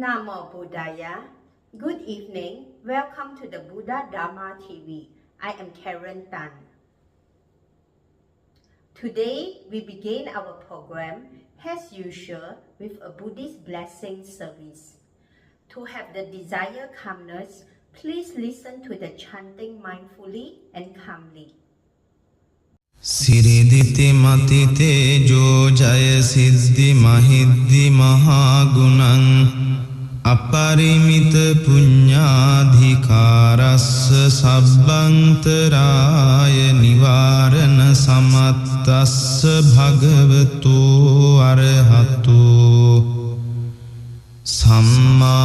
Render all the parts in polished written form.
Namo Buddhaya. Good evening. Welcome to the Buddha Dharma TV. I am Karen Tan. Today we begin our program as usual with a Buddhist blessing service. To have the desired calmness, please listen to the chanting mindfully and calmly. Siriditi matite jo jaya siddhi mahiddi mahagunang aparimita punyadhikarassa sabbantharaya nivarana samattassa bhagavato arahato samma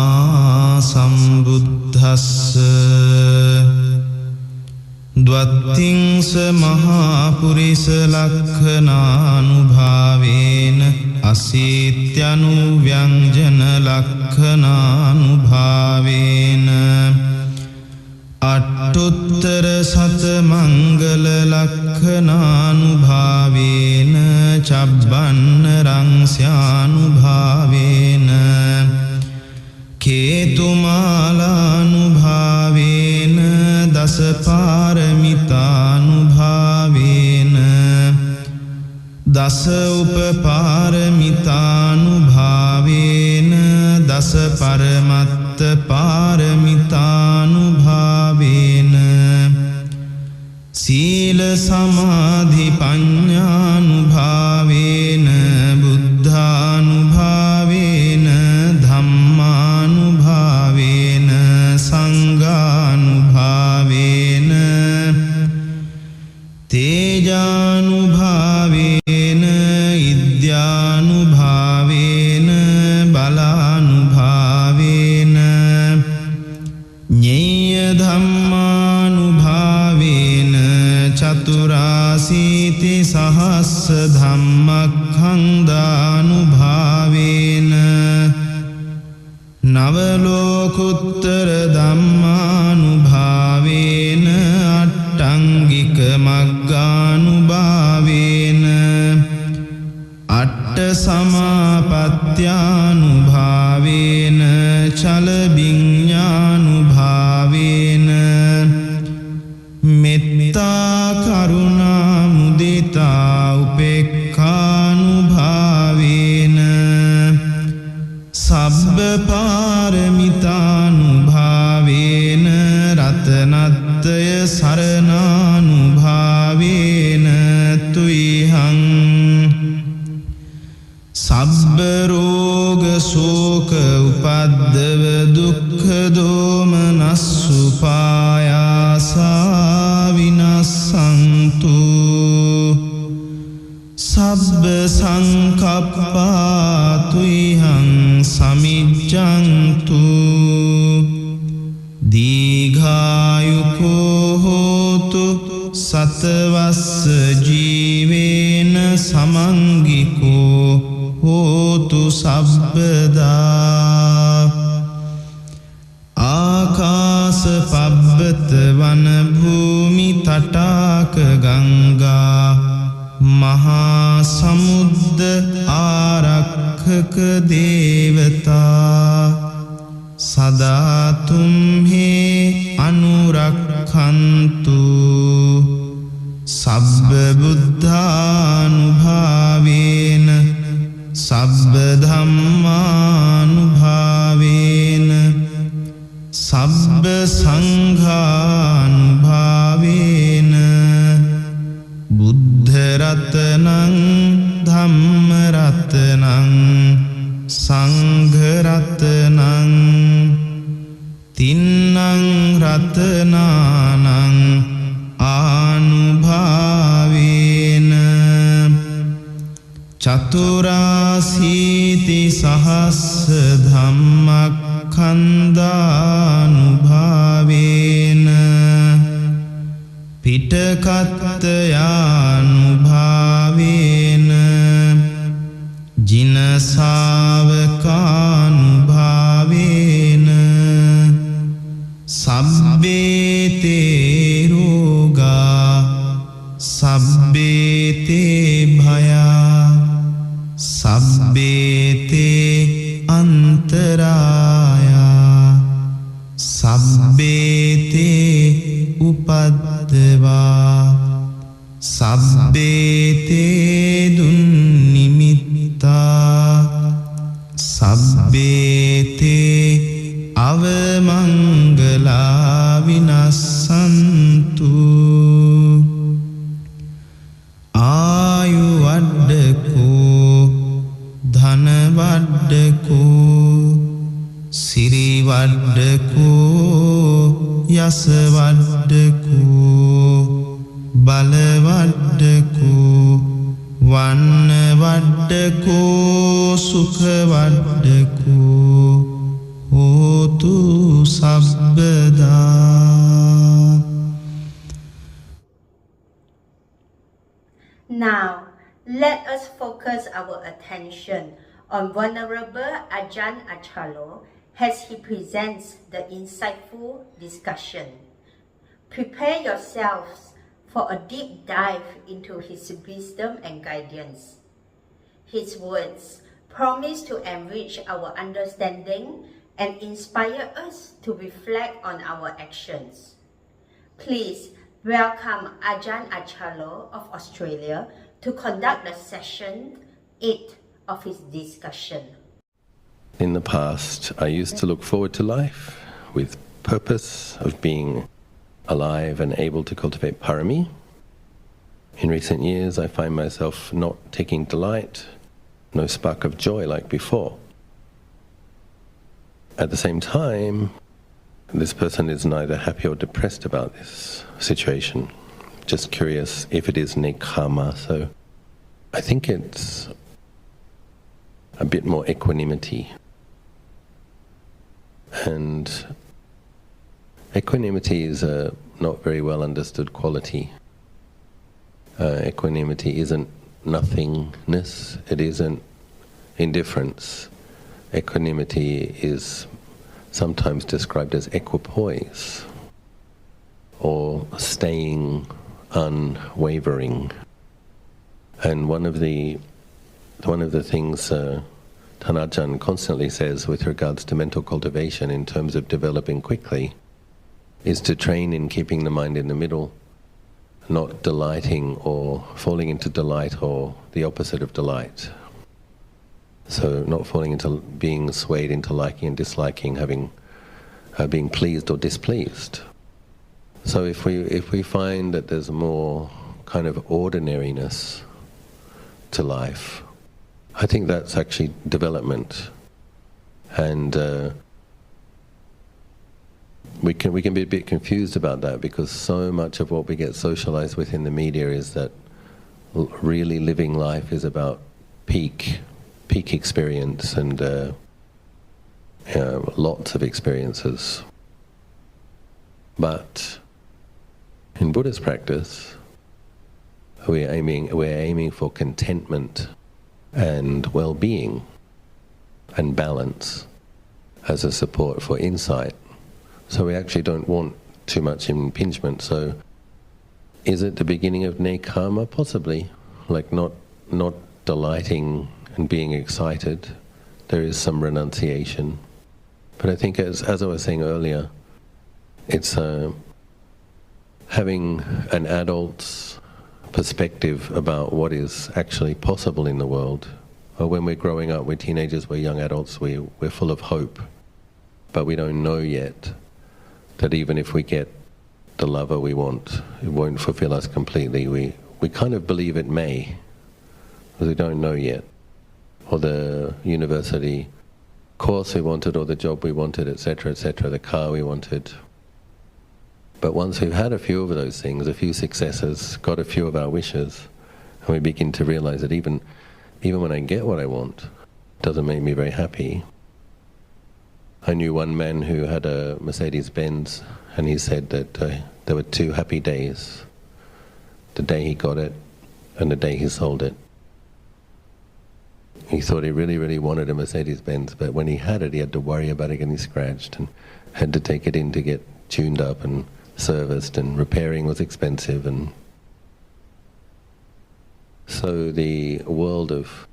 sambuddhassa Dvattingsa mahapurisa lakkhananubhavena asityanuvyanjana lakkhananubhavena attuttara satamangala lakkhananubhavena cabbanna rangsyanubhavena ketumalanubhavena dasaparamitaanubhavena dasa upaparamitaanubhavena dasa paramatta paramitaanubhavena sila samadhi panyānubhavena buddhānubhavena dhammanubhavena sanghanubhavena tejanubhavena idyanubhavena balanubhavena nyaya dhammanubhavena chaturasiti sahassa dhammakkhandānubhavena navalokuttara dhammanubhavena attangika maggānubhavena atta samāpattyanubhavena cala viññānubhavena metta karuna mudita upekkhanubhavena sabba paramitaanubhavena ratanattaya saranānubhavena tuihang sabba roga soka upaddava dukkha domanassu pāyāsā vinassantu sabba saṅkappā tuihang samijjantu dīghāyuko hotu satavassa jīvena samangiko hotu sabbadā ākāsa pabbata vana bhūmi tatāka gangā mahasamudda ārakkaka devatā sada tumhe anurakhantu sabba buddhānubhavena sabba dhammānubhavena sabba saṅghānubhavena buddha ratanaṅ dhamma ratanaṅ sangha ratanaṅ tinnaṅ ratanānaṅ ānubhavena caturāsīti sahassa dhammakkhandānubhavena pitakattayānubhavena jinasāvakānubhavena sabbe te roga sabbe te bhaya sabbe te antara වඩ්ඩකෝ සුඛ වඩ්ඩකෝ හෝතු සබ්බදා. Now, let us focus our attention on Venerable Ajahn Achalo as he presents the insightful discussion. Prepare yourselves for a deep dive into his wisdom and guidance. His words promise to enrich our understanding and inspire us to reflect on our actions. Please welcome Ajahn Achalo of Australia to conduct the session 8 of his discussion. In the past, I used to look forward to life with purpose of being alive and able to cultivate parami. In recent years, I find myself not taking delight, no spark of joy like before. At the same time, this person is neither happy or depressed about this situation. Just curious if it is nekama. So I think it's a bit more equanimity. And equanimity is a not very well understood quality. Equanimity isn't nothingness, it isn't indifference. Equanimity is sometimes described as equipoise, or staying unwavering. And one of the things Tanajan constantly says with regards to mental cultivation in terms of developing quickly is to train in keeping the mind in the middle, not delighting or falling into delight or the opposite of delight. So not falling into being swayed into liking and disliking, being pleased or displeased. So if we find that there's more kind of ordinariness to life, I think that's actually development. And we can be a bit confused about that, because so much of what we get socialized with in the media is that really living life is about peak experience and lots of experiences. But in Buddhist practice, we're aiming for contentment and well-being and balance as a support for insight. So we actually don't want too much impingement. So is it the beginning of nekama? Possibly. Like not delighting and being excited. There is some renunciation. But I think as I was saying earlier, it's having an adult's perspective about what is actually possible in the world. Or when we're growing up, we're teenagers, we're young adults, we're full of hope. But we don't know yet that even if we get the lover we want, it won't fulfill us completely. We kind of believe it may, because we don't know yet. Or the university course we wanted, or the job we wanted, etc., etc., the car we wanted. But once we've had a few of those things, a few successes, got a few of our wishes, and we begin to realize that even when I get what I want, it doesn't make me very happy. I knew one man who had a Mercedes-Benz, and he said that there were 2 happy days: the day he got it and the day he sold it. He thought he really, really wanted a Mercedes-Benz, but when he had it, he had to worry about it getting scratched and had to take it in to get tuned up and serviced, and repairing was expensive. And so the world of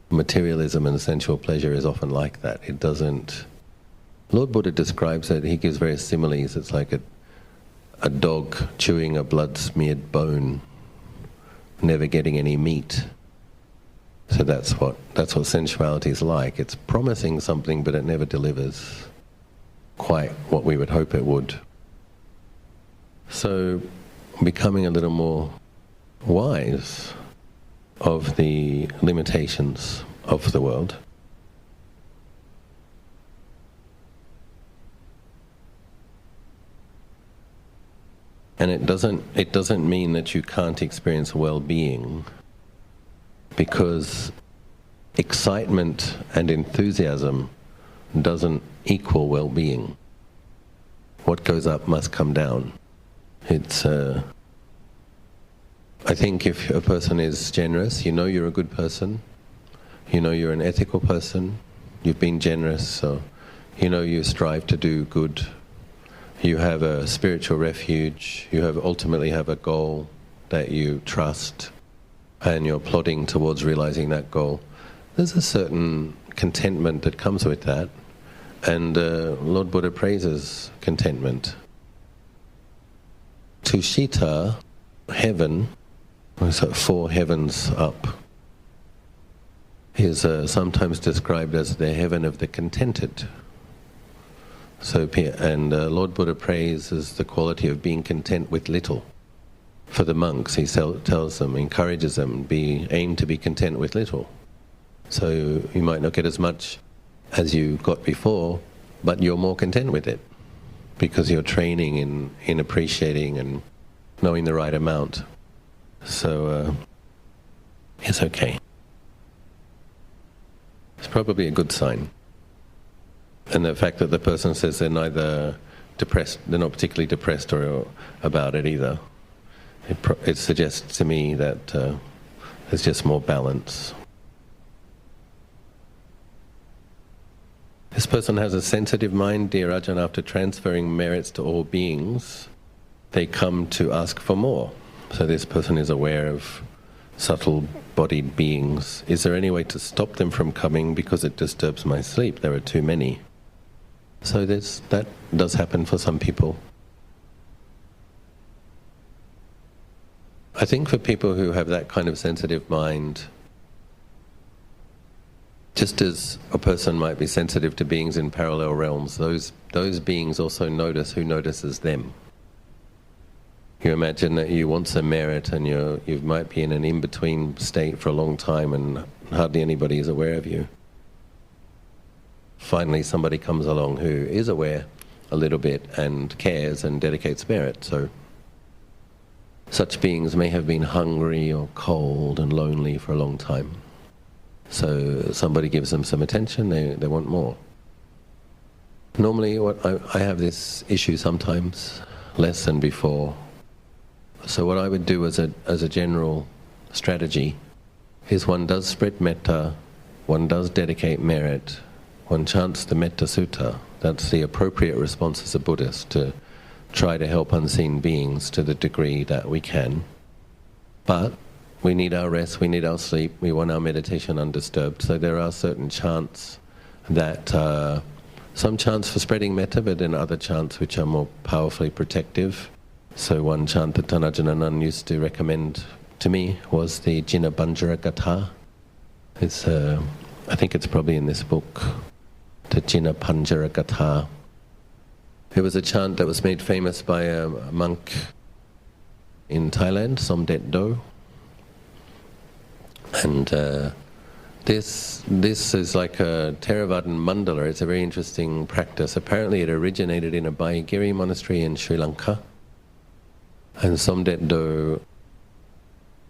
materialism and sensual pleasure is often like that. It doesn't... Lord Buddha describes it, he gives various similes. It's like a dog chewing a blood-smeared bone, never getting any meat. So that's what sensuality is like. It's promising something, but it never delivers quite what we would hope it would. So becoming a little more wise of the limitations of the world, and it doesn't mean that you can't experience well-being, because excitement and enthusiasm doesn't equal well-being. What goes up must come down. It's I think if a person is generous, you know you're a good person, you know you're an ethical person, you've been generous, so you know you strive to do good, you have a spiritual refuge, you ultimately have a goal that you trust, and you're plodding towards realizing that goal. There's a certain contentment that comes with that, and Lord Buddha praises contentment. Tushita, heaven, so 4 heavens up, is sometimes described as the heaven of the contented. So, and Lord Buddha praises the quality of being content with little. For the monks, he tells them, encourages them, aim to be content with little. So you might not get as much as you got before, but you're more content with it, because you're training in appreciating and knowing the right amount. So it's okay. It's probably a good sign. And the fact that the person says they're neither depressed, they're not particularly depressed or about it either, it suggests to me that there's just more balance. This person has a sensitive mind, dear Ajahn. After transferring merits to all beings, they come to ask for more. So this person is aware of subtle-bodied beings. Is there any way to stop them from coming because it disturbs my sleep? There are too many. So that does happen for some people. I think for people who have that kind of sensitive mind, just as a person might be sensitive to beings in parallel realms, those beings also notice who notices them. You imagine that you want some merit and you might be in an in-between state for a long time and hardly anybody is aware of you. Finally somebody comes along who is aware a little bit and cares and dedicates merit. So such beings may have been hungry or cold and lonely for a long time. So somebody gives them some attention, they want more. Normally I have this issue sometimes, less than before. So what I would do as a general strategy is one does spread metta, one does dedicate merit, one chants the Metta Sutta. That's the appropriate response as a Buddhist, to try to help unseen beings to the degree that we can. But we need our rest, we need our sleep, we want our meditation undisturbed. So there are certain chants that, some chants for spreading metta, but then other chants which are more powerfully protective. So one chant that Ajahn Anan used to recommend to me was the Jina Banjara Gatha. It's, I think it's probably in this book, the Jina Banjara Gatha. It was a chant that was made famous by a monk in Thailand, Somdet Do. And this is like a Theravadan mandala. It's a very interesting practice. Apparently it originated in a Bayagiri monastery in Sri Lanka. And Somdet Do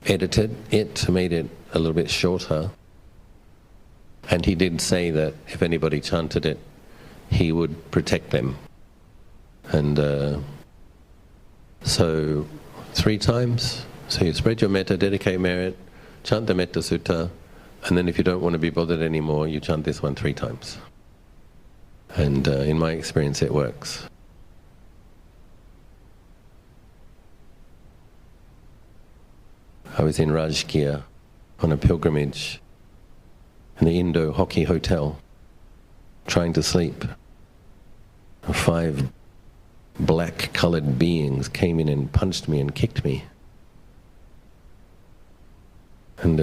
edited it, made it a little bit shorter. And he did say that if anybody chanted it, he would protect them. And so 3 times. So you spread your metta, dedicate merit, chant the Metta Sutta, and then if you don't want to be bothered anymore, you chant this one 3 times. And in my experience, it works. I was in Rajgir on a pilgrimage in the Indo Hockey Hotel, trying to sleep. 5 black-coloured beings came in and punched me and kicked me. And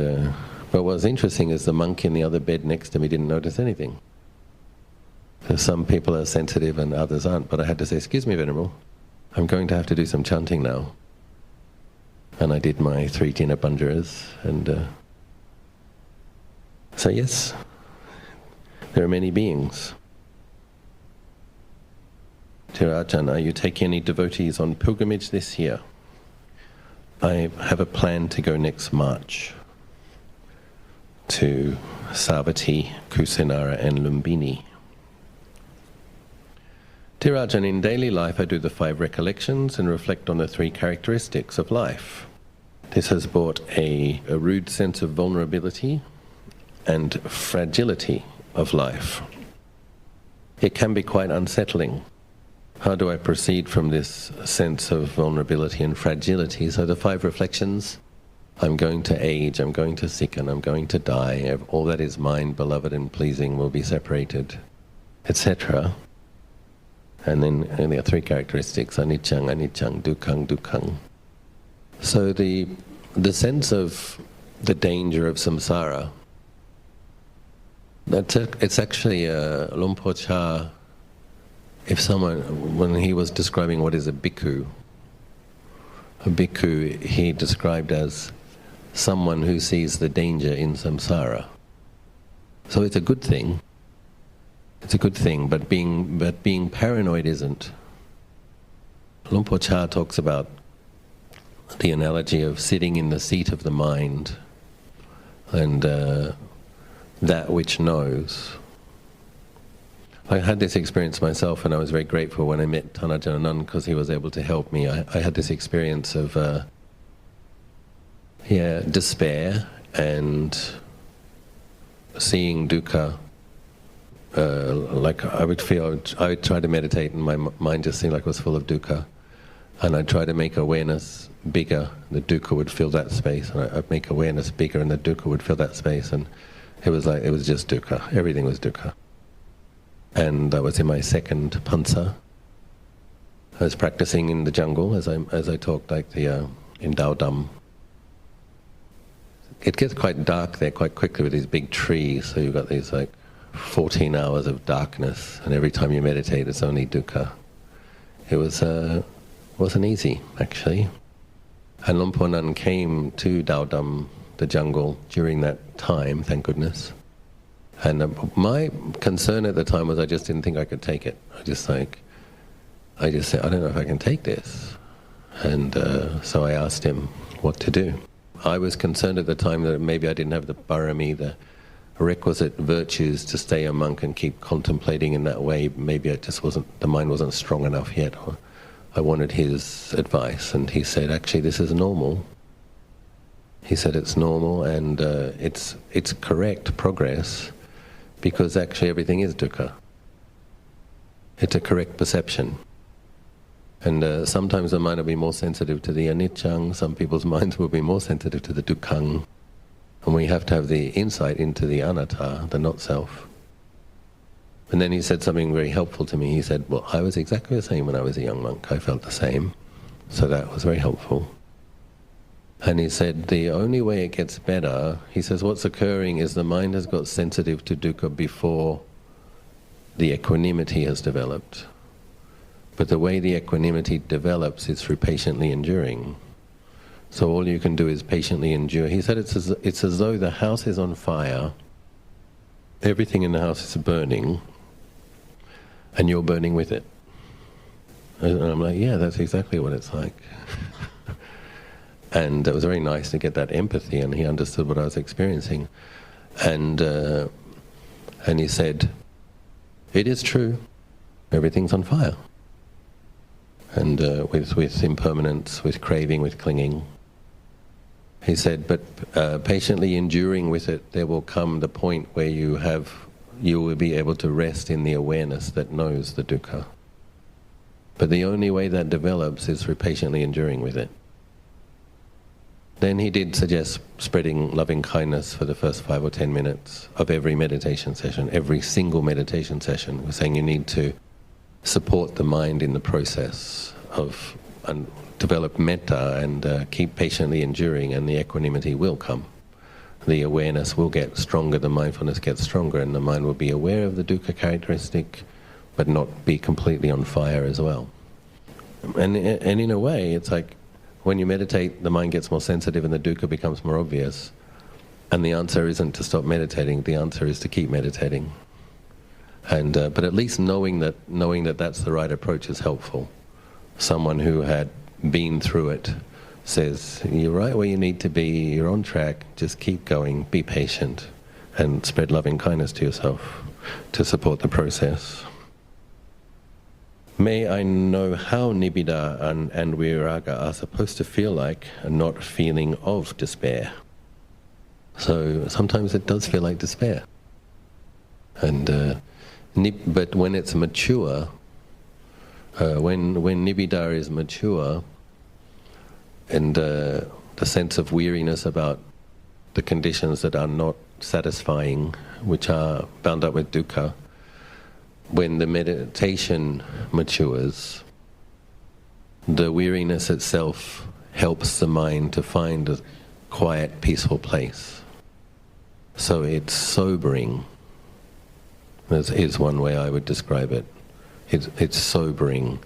but what was interesting is the monk in the other bed next to me didn't notice anything. So some people are sensitive and others aren't, but I had to say, "Excuse me, Venerable, I'm going to have to do some chanting now." And I did my 3 Jina Banjaras, and so yes, there are many beings. Dear Ajahn, are you taking any devotees on pilgrimage this year? I have a plan to go next March. to Savatthi, Kusinara and Lumbini. Dear Ajahn, in daily life I do the 5 recollections and reflect on the 3 characteristics of life. This has brought a rude sense of vulnerability and fragility of life. It can be quite unsettling. How do I proceed from this sense of vulnerability and fragility? So the 5 reflections: I'm going to age, I'm going to sicken, I'm going to die, all that is mine, beloved and pleasing will be separated, etc. And then there are 3 characteristics: anicca, anicca, dukkha, dukkha. So the sense of the danger of samsara, it's actually Luang Por Chah, if someone, when he was describing what is a bhikkhu, he described as someone who sees the danger in samsara. So it's a good thing. It's a good thing, but being paranoid isn't. Luang Por Chah talks about the analogy of sitting in the seat of the mind and that which knows. I had this experience myself, and I was very grateful when I met Thanajan Anand because he was able to help me. I had this experience of despair and seeing dukkha. Like I would try to meditate and my mind just seemed like it was full of dukkha, and I'd try to make awareness bigger, the dukkha would fill that space, and I'd make awareness bigger and the dukkha would fill that space, and it was just dukkha, everything was dukkha. And I was in my 2nd pansa. I was practicing in the jungle as I talked, like in Dao Dam. It gets quite dark there quite quickly with these big trees, so you've got these 14 hours of darkness, and every time you meditate it's only dukkha. It wasn't easy, actually. And Luang Por Nan came to Dao Dam, the jungle, during that time, thank goodness. And my concern at the time was I just didn't think I could take it. I just said, I don't know if I can take this. And so I asked him what to do. I was concerned at the time that maybe I didn't have the parami, the requisite virtues to stay a monk and keep contemplating in that way. Maybe the mind wasn't strong enough yet. Or I wanted his advice, and he said, actually, this is normal. He said it's normal, and it's correct progress, because actually everything is dukkha. It's a correct perception. And sometimes the mind will be more sensitive to the aniccang, some people's minds will be more sensitive to the dukkhang. And we have to have the insight into the anatta, the not-self. And then he said something very helpful to me. He said, well, I was exactly the same when I was a young monk. I felt the same. So that was very helpful. And he said, the only way it gets better, he says, what's occurring is the mind has got sensitive to dukkha before the equanimity has developed. But the way the equanimity develops is through patiently enduring. So all you can do is patiently endure. He said it's as though the house is on fire, everything in the house is burning, and you're burning with it. And I'm like, yeah, that's exactly what it's like. And it was very nice to get that empathy, and he understood what I was experiencing. And he said, it is true, everything's on fire. And with impermanence, with craving, with clinging. He said, but patiently enduring with it, there will come the point where you will be able to rest in the awareness that knows the dukkha. But the only way that develops is through patiently enduring with it. Then he did suggest spreading loving kindness for the first 5 or 10 minutes of every meditation session, every single meditation session. We're saying you need to support the mind in the process of and develop metta and keep patiently enduring, and the equanimity will come. The awareness will get stronger, the mindfulness gets stronger, and the mind will be aware of the dukkha characteristic, but not be completely on fire as well. And in a way, it's like when you meditate, the mind gets more sensitive and the dukkha becomes more obvious. And the answer isn't to stop meditating, the answer is to keep meditating. And but at least knowing that that's the right approach is helpful. Someone who had been through it says, you're right where you need to be, you're on track, just keep going, be patient. and spread loving kindness to yourself to support the process. May I know how nibbida and viraga are supposed to feel like a not feeling of despair. So sometimes it does feel like despair. And but when it's mature, when nibbida is mature, and the sense of weariness about the conditions that are not satisfying, which are bound up with dukkha, when the meditation matures, the weariness itself helps the mind to find a quiet, peaceful place. So it's sobering, is one way I would describe it. It's sobering.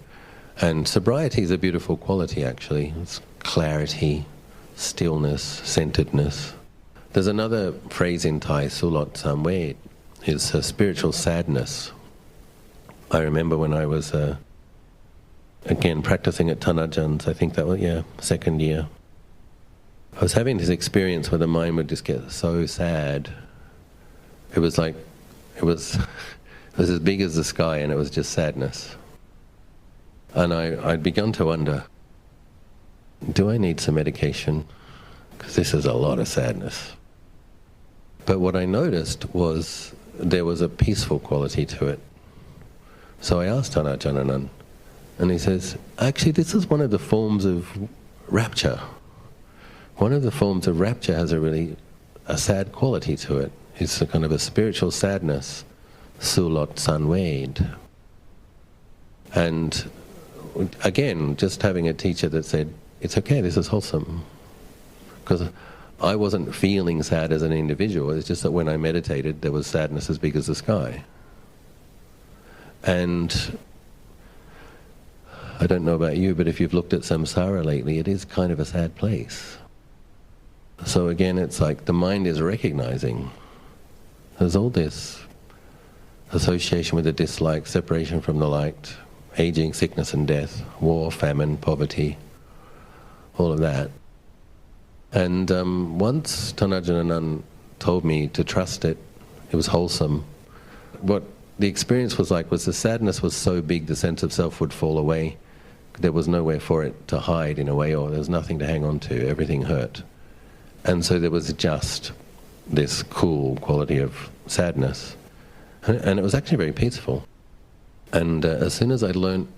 And sobriety is a beautiful quality, actually. It's clarity, stillness, centeredness. There's another phrase in Thai, sulot samved, is spiritual sadness. I remember when I was, again, practicing at Thanajan's, I think that was, second year. I was having this experience where the mind would just get so sad. It was like, it was as big as the sky, and it was just sadness. And I'd begun to wonder, do I need some medication? Because this is a lot of sadness. But what I noticed was there was a peaceful quality to it. So I asked Thanajan, and he says, actually this is one of the forms of rapture. One of the forms of rapture has a sad quality to it. It's a kind of a spiritual sadness, sulot samved. And again, just having a teacher that said, it's okay, this is wholesome. Because I wasn't feeling sad as an individual, it's just that when I meditated, there was sadness as big as the sky. And I don't know about you, but if you've looked at samsara lately, it is kind of a sad place. So again, it's like the mind is recognizing there's all this association with the dislike, separation from the light, aging, sickness and death, war, famine, poverty, all of that. And once Thanajan told me to trust it, it was wholesome. What the experience was like was the sadness was so big the sense of self would fall away. There was nowhere for it to hide in a way, or there was nothing to hang on to, everything hurt. And so there was just this cool quality of sadness. And it was actually very peaceful. And as soon as I learned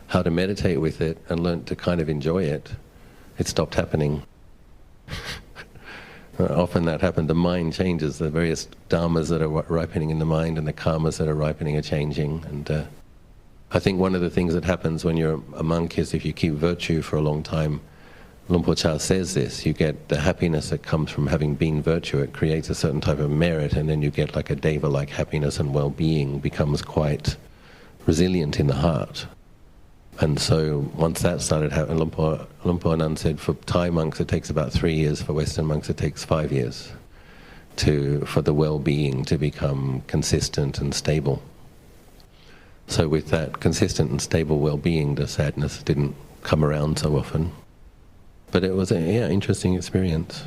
how to meditate with it and learned to kind of enjoy it, it stopped happening. Often that happened, the mind changes, the various dharmas that are ripening in the mind and the karmas that are ripening are changing. And I think one of the things that happens when you're a monk is if you keep virtue for a long time, Luang Por Chah says this, you get the happiness that comes from having been virtue, it creates a certain type of merit, and then you get like a deva-like happiness, and well-being becomes quite resilient in the heart. And so once that started happening, Luang Por Anand said for Thai monks it takes about 3 years, for Western monks it takes 5 years for the well-being to become consistent and stable. So with that consistent and stable well-being, the sadness didn't come around so often. But it was an interesting experience.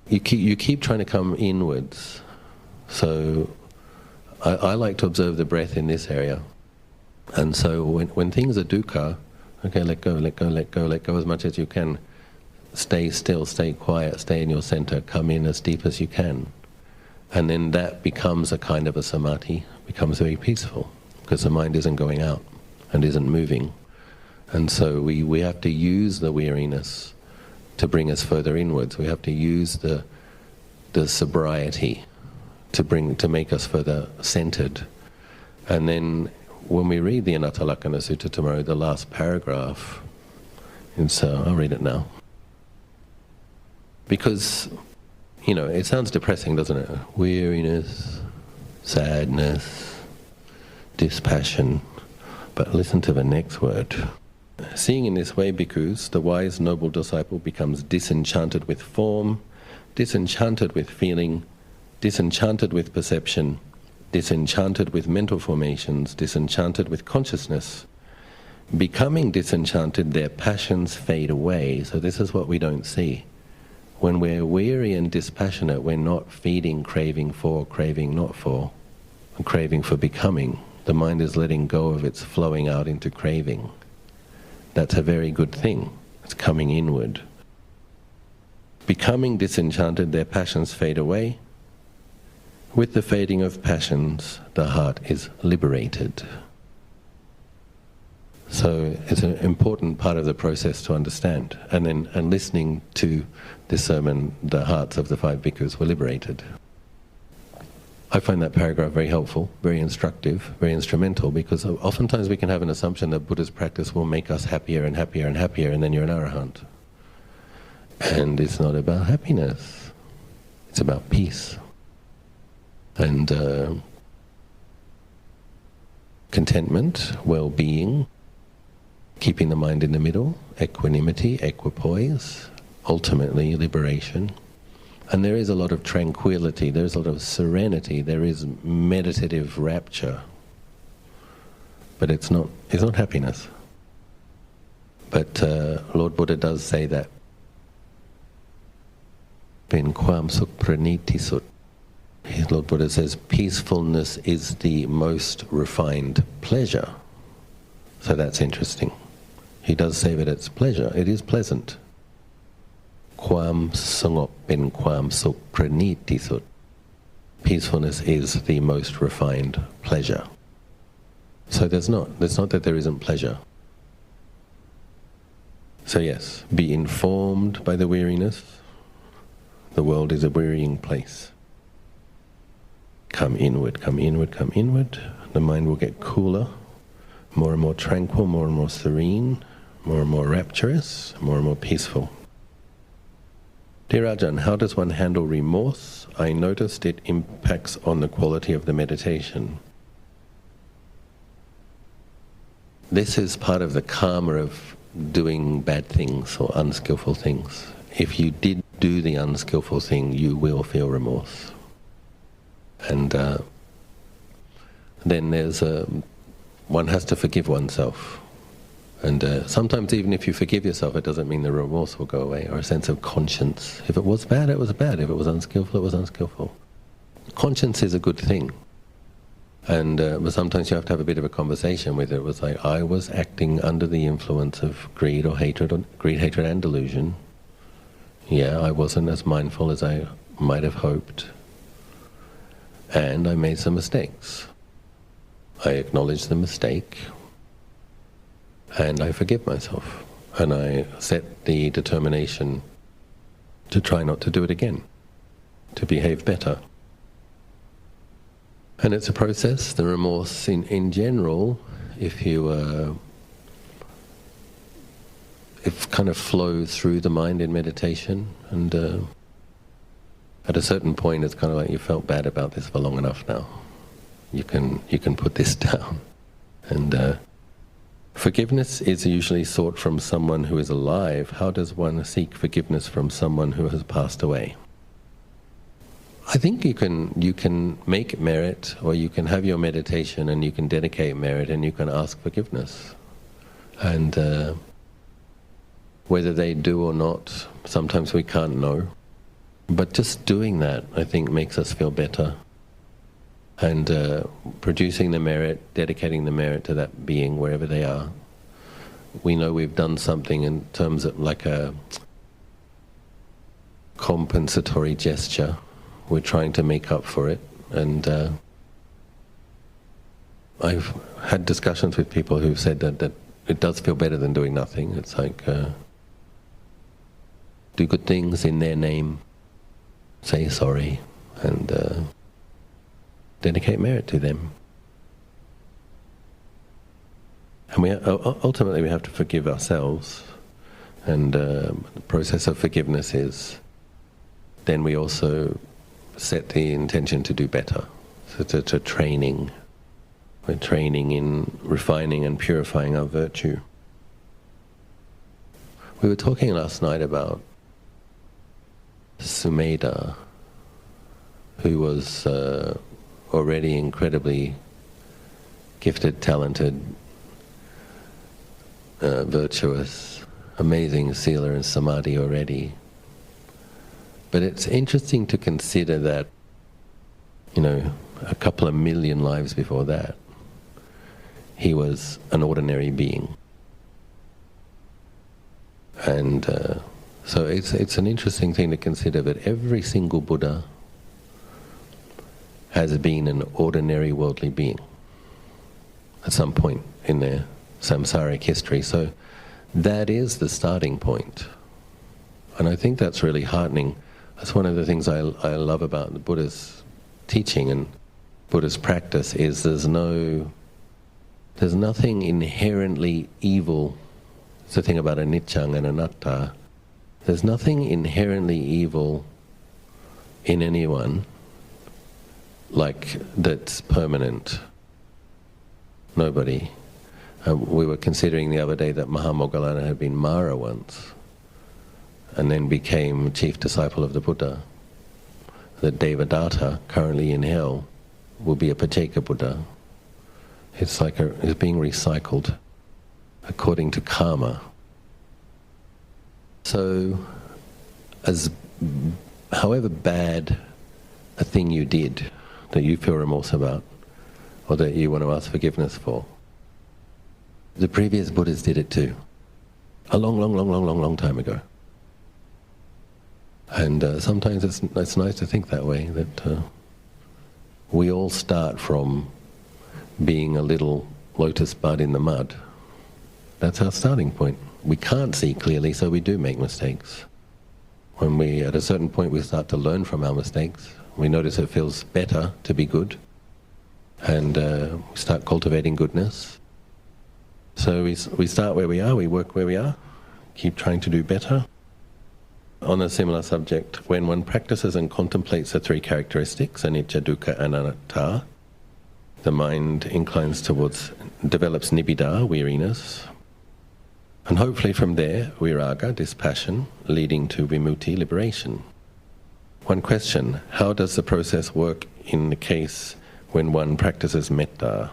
You keep trying to come inwards. So I like to observe the breath in this area. And so when things are dukkha, okay, let go, let go, let go, let go as much as you can. Stay still, stay quiet, stay in your center, come in as deep as you can. And then that becomes a kind of a samadhi, becomes very peaceful, because the mind isn't going out and isn't moving. And so we have to use the weariness to bring us further inwards. We have to use the sobriety to make us further centered. And then when we read the Anattalakkana Sutta tomorrow, the last paragraph, I'll read it now. Because, it sounds depressing, doesn't it? Weariness, sadness, dispassion. But listen to the next word. Seeing in this way, bhikkhus, the wise noble disciple becomes disenchanted with form, disenchanted with feeling, disenchanted with perception, disenchanted with mental formations, disenchanted with consciousness. Becoming disenchanted, their passions fade away. So this is what we don't see. When we're weary and dispassionate, we're not feeding craving for, craving not for, and craving for becoming. The mind is letting go of its flowing out into craving. That's a very good thing. It's coming inward. Becoming disenchanted, their passions fade away. With the fading of passions, the heart is liberated. So it's an important part of the process to understand. And listening to this sermon, the hearts of the 5 bhikkhus were liberated. I find that paragraph very helpful, very instructive, very instrumental, because oftentimes we can have an assumption that Buddha's practice will make us happier and happier and happier, and then you're an arahant. And it's not about happiness. It's about peace. And contentment, well-being, keeping the mind in the middle, equanimity, equipoise, ultimately liberation. And there is a lot of tranquility, there is a lot of serenity, there is meditative rapture. But it's not happiness. But Lord Buddha does say that in Kwam Suk Pranit Tisut, Lord Buddha says peacefulness is the most refined pleasure. So that's interesting. He does say that it's pleasure, it is pleasant. Kwam sangop bin kwam suk pranit tisut. Peacefulness is the most refined pleasure. So it's not that there isn't pleasure. So yes, be informed by the weariness. The world is a wearying place. Come inward, come inward, come inward. The mind will get cooler, more and more tranquil, more and more serene, more and more rapturous, more and more peaceful. Dear Ajahn, how does one handle remorse? I noticed it impacts on the quality of the meditation. This is part of the karma of doing bad things or unskillful things. If you did do the unskillful thing, you will feel remorse. And then there's one has to forgive oneself. And sometimes even if you forgive yourself, it doesn't mean the remorse will go away, or a sense of conscience. If it was bad, it was bad. If it was unskillful, it was unskillful. Conscience is a good thing. And but sometimes you have to have a bit of a conversation with it. It was like, I was acting under the influence of greed, hatred, and delusion. Yeah, I wasn't as mindful as I might have hoped. And I made some mistakes. I acknowledge the mistake. And I forgive myself, and I set the determination to try not to do it again, to behave better. And it's a process. The remorse in general, if you it kind of flows through the mind in meditation, and at a certain point it's kind of like you felt bad about this for long enough now. You can put this down. And forgiveness is usually sought from someone who is alive. How does one seek forgiveness from someone who has passed away? I think you can make merit, or you can have your meditation and you can dedicate merit and you can ask forgiveness. And whether they do or not, sometimes we can't know. But just doing that, I think, makes us feel better. And producing the merit, dedicating the merit to that being wherever they are. We know we've done something in terms of like a compensatory gesture. We're trying to make up for it. And I've had discussions with people who've said that it does feel better than doing nothing. It's like do good things in their name, say sorry, and dedicate merit to them. And ultimately we have to forgive ourselves, and the process of forgiveness is then we also set the intention to do better. So it's a training. We're training in refining and purifying our virtue. We were talking last night about Sumedha, who was already incredibly gifted, talented, virtuous, amazing sila and samadhi already. But it's interesting to consider that, a couple of million lives before that, he was an ordinary being. And so it's an interesting thing to consider that every single Buddha has been an ordinary worldly being at some point in their samsaric history. So that is the starting point. And I think that's really heartening. That's one of the things I love about the Buddha's teaching and Buddha's practice is there's nothing inherently evil. It's the thing about anicca and anatta. There's nothing inherently evil in anyone like that's permanent. Nobody. We were considering the other day that Mahamoggallana had been Mara once and then became chief disciple of the Buddha. That Devadatta, currently in hell, will be a Pacheka Buddha. It's like it's being recycled according to karma. So, however bad a thing you did that you feel remorse about, or that you want to ask forgiveness for, the previous Buddhas did it too, a long time ago. And sometimes it's nice to think that way, that we all start from being a little lotus bud in the mud. That's our starting point. We can't see clearly, so we do make mistakes. When at a certain point, we start to learn from our mistakes. We notice it feels better to be good, and we start cultivating goodness. So we start where we are, we work where we are, keep trying to do better. On a similar subject, when one practices and contemplates the three characteristics, anicca, dukkha, and anatta, the mind develops nibbida, weariness, and hopefully from there, viraga, dispassion, leading to vimutti, liberation. One question: how does the process work in the case when one practices metta?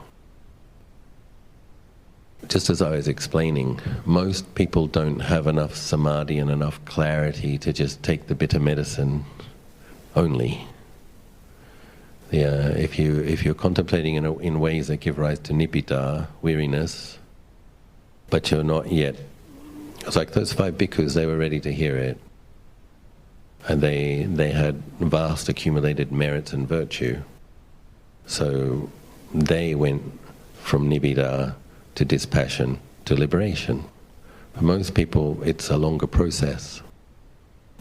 Just as I was explaining, most people don't have enough samadhi and enough clarity to just take the bitter medicine only. If you're contemplating in ways that give rise to nibbida, weariness, but you're not yet, it's like those 5 bhikkhus, they were ready to hear it. And they had vast accumulated merits and virtue. So they went from nibbida to dispassion to liberation. For most people, it's a longer process.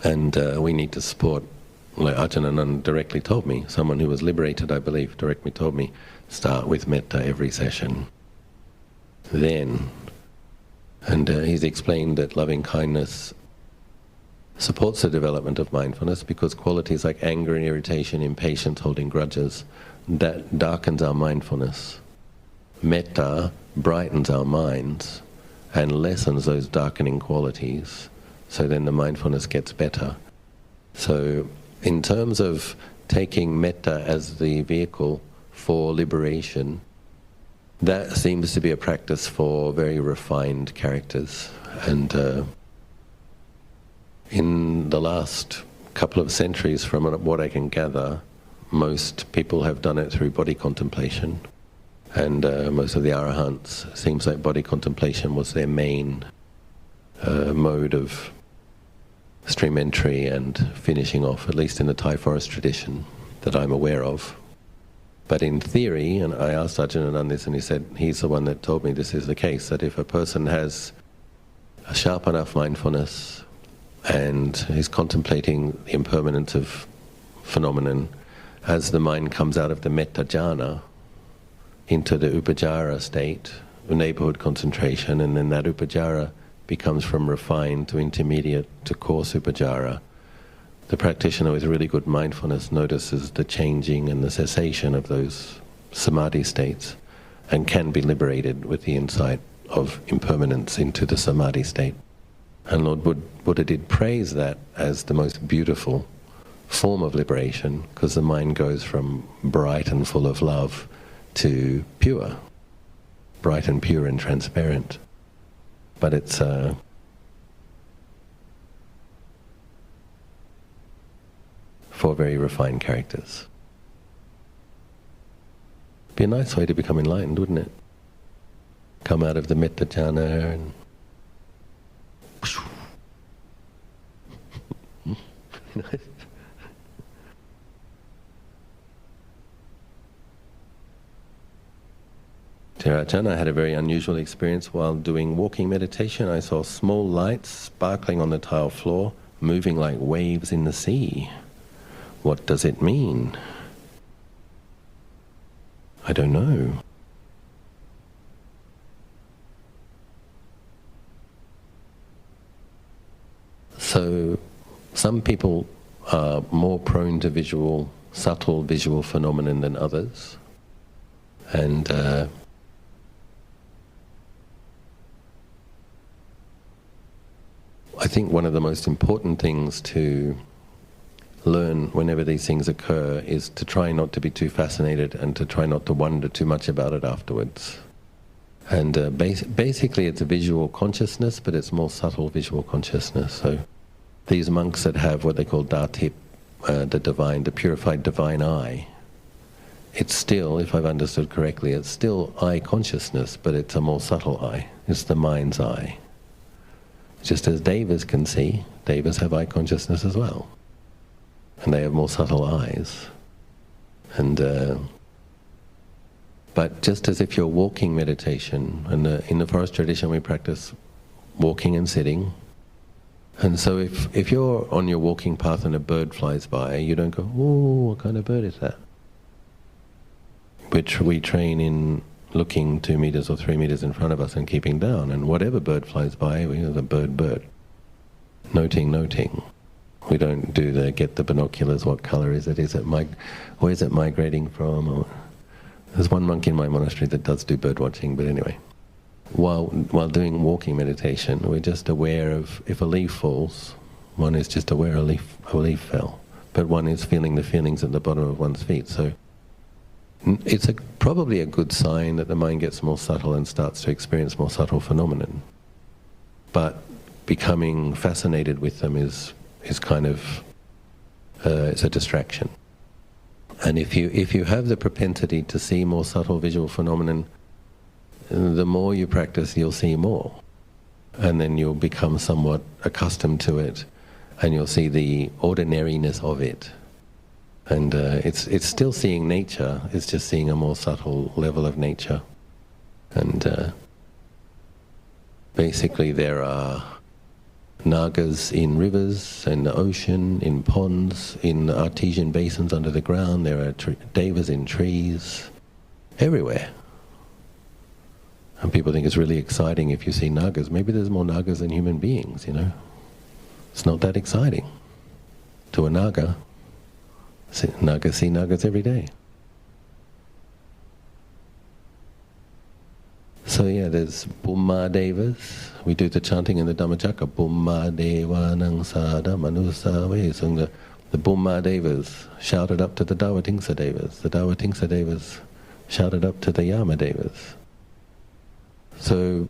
And we need to support, like Ajahn directly told me, someone who was liberated, I believe, directly told me, start with metta every session. Then, and he's explained that loving kindness supports the development of mindfulness because qualities like anger and irritation, impatience, holding grudges, that darkens our mindfulness. Metta brightens our minds and lessens those darkening qualities, so then the mindfulness gets better. So in terms of taking metta as the vehicle for liberation, that seems to be a practice for very refined characters. And in the last couple of centuries, from what I can gather, most people have done it through body contemplation. And most of the arahants, seems like body contemplation was their main mode of stream entry and finishing off, at least in the Thai forest tradition that I'm aware of. But in theory, and I asked Ajahn this, and he said he's the one that told me this is the case, that if a person has a sharp enough mindfulness and is contemplating the impermanence of phenomenon, as the mind comes out of the metta jhana into the upajjhara state, the neighborhood concentration, and then that upajjhara becomes from refined to intermediate to coarse upajjhara. The practitioner with really good mindfulness notices the changing and the cessation of those samadhi states and can be liberated with the insight of impermanence into the samadhi state. And Lord Buddha did praise that as the most beautiful form of liberation, because the mind goes from bright and full of love to pure, bright and pure and transparent. But it's for very refined characters. Be a nice way to become enlightened, wouldn't it? Come out of the metta jhana and Terajana had a very unusual experience while doing walking meditation. I saw small lights sparkling on the tile floor, moving like waves in the sea. What does it mean? I don't know. So, some people are more prone to subtle visual phenomenon than others. And I think one of the most important things to learn whenever these things occur is to try not to be too fascinated and to try not to wonder too much about it afterwards. And basically it's a visual consciousness, but it's more subtle visual consciousness. So these monks that have what they call datip, the purified divine eye, it's still, if I've understood correctly, it's still eye consciousness, but it's a more subtle eye. It's the mind's eye. Just as devas can see, devas have eye consciousness as well. And they have more subtle eyes. And but just as if you're walking meditation, and in the forest tradition we practice walking and sitting. And so if you're on your walking path and a bird flies by, you don't go, "Oh, what kind of bird is that?" Which we train in looking 2 meters or 3 meters in front of us and keeping down. And whatever bird flies by, we know the bird. Noting. We don't do get the binoculars, what color is it? Where's it migrating from? There's one monk in my monastery that does do bird watching, but anyway. While doing walking meditation, we're just aware of, if a leaf falls, one is just aware a leaf fell. But one is feeling the feelings at the bottom of one's feet. So it's probably a good sign that the mind gets more subtle and starts to experience more subtle phenomenon. But becoming fascinated with them is kind of it's a distraction. And if you have the propensity to see more subtle visual phenomenon, the more you practice, you'll see more, and then you'll become somewhat accustomed to it, and you'll see the ordinariness of it. And it's still seeing nature, it's just seeing a more subtle level of nature. And basically there are nagas in rivers, in the ocean, in ponds, in artesian basins under the ground. There are devas in trees, everywhere. And people think it's really exciting if you see nagas. Maybe there's more nagas than human beings, you know. It's not that exciting to a naga. Nagas see nagas every day. So yeah, there's Bhumma Devas. We do the chanting in the Dhammacakka. Bhumma Devanang Sada Manusa Ve. So the Bhumma Devas shouted up to the Dawatingsa Devas. The Dawatingsa Devas shouted up to the Yama Devas. So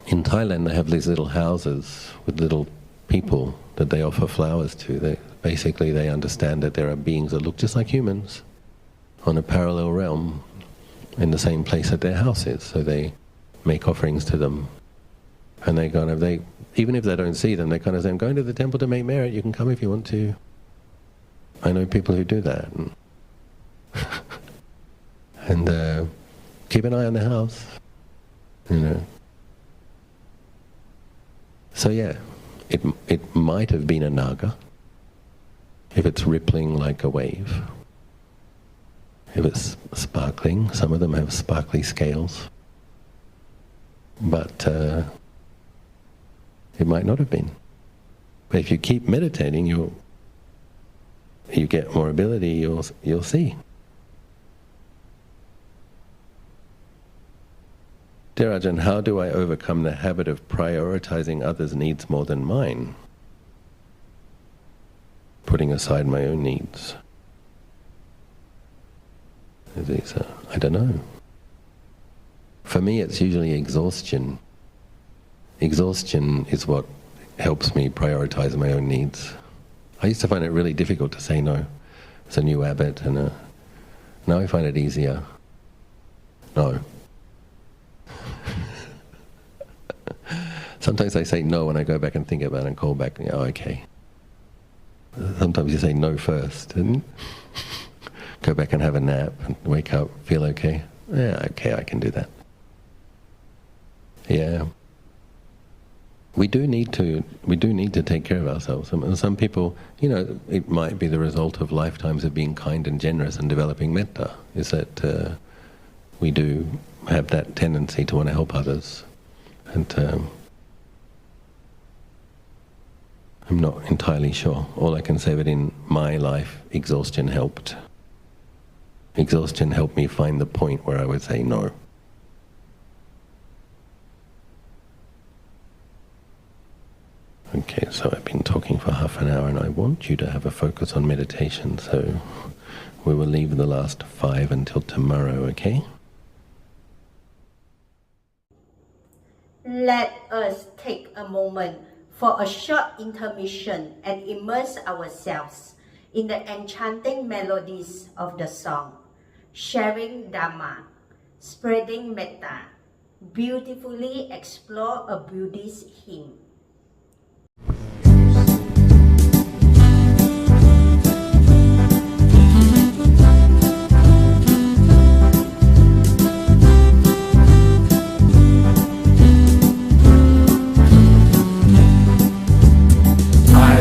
in Thailand they have these little houses with little people that they offer flowers to. Basically they understand that there are beings that look just like humans on a parallel realm in the same place that their house is. So they make offerings to them, and even if they don't see them, they kind of say, "I'm going to the temple to make merit, you can come if you want to." I know people who do that. And keep an eye on the house, you know. So yeah, it might have been a naga, if it's rippling like a wave. If it's sparkling, some of them have sparkly scales. But it might not have been. But if you keep meditating, you get more ability, you'll see. Dear Ajahn, how do I overcome the habit of prioritizing others' needs more than mine? Putting aside my own needs. I don't know. For me, it's usually exhaustion. Exhaustion is what helps me prioritize my own needs. I used to find it really difficult to say no. It's a new habit, and now I find it easier. No. Sometimes I say no and I go back and think about it and call back, oh, okay. Sometimes you say no first and go back and have a nap and wake up, feel okay. Yeah, okay, I can do that. Yeah. We do need to take care of ourselves. Some people, it might be the result of lifetimes of being kind and generous and developing metta, is that we do have that tendency to want to help others. And I'm not entirely sure. All I can say that in my life, exhaustion helped. Exhaustion helped me find the point where I would say no. Okay, so I've been talking for half an hour and I want you to have a focus on meditation, so we will leave the last 5 until tomorrow, okay? Let us take a moment for a short intermission and immerse ourselves in the enchanting melodies of the song, sharing Dhamma, spreading metta, beautifully explore a Buddhist hymn.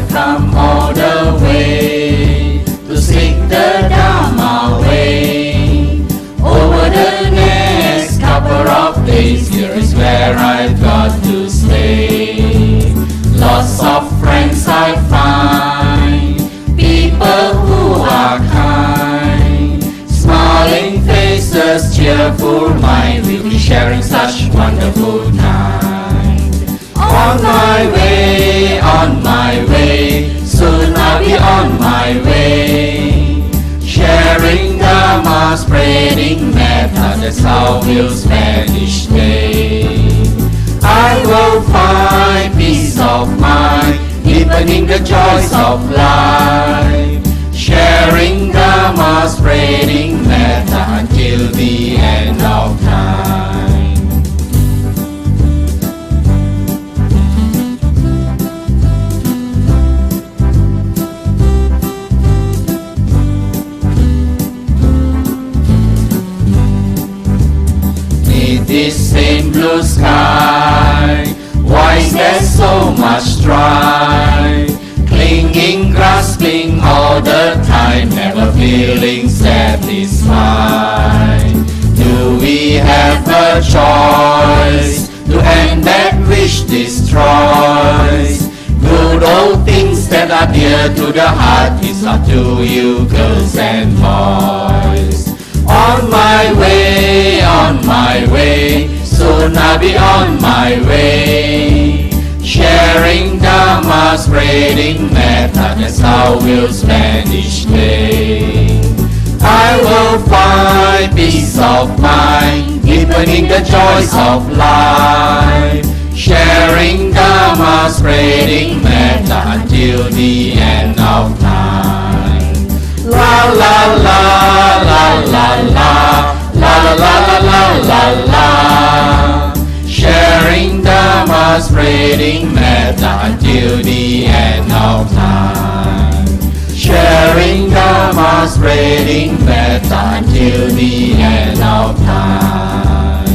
Come all the way to seek the Dhamma way. Over the next couple of days, here is where I've got to stay. Lots of friends I find, people who are kind, smiling faces, cheerful mind, we'll be sharing such wonderful time. On my way, soon I'll be on my way. Sharing Dhamma, spreading metta, that's how we'll spend each day. I will find peace of mind, deepening the joys of life. Sharing Dhamma, spreading metta until the end of time. This same blue sky, why is there so much strife? Clinging, grasping all the time, never feeling satisfied. Do we have a choice to end that which destroys? Good old things that are dear to the heart, it's up to you girls and boys. On my way, soon I'll be on my way. Sharing Dhamma, spreading metta, that's how we'll spend each day. I will find peace of mind, deepening the joys of life. Sharing Dhamma, spreading metta until the end of time. La la la la la la la la la la la la. Sharing Dhamma, spreading metta until the end of time. Sharing Dhamma, spreading metta until the end of time.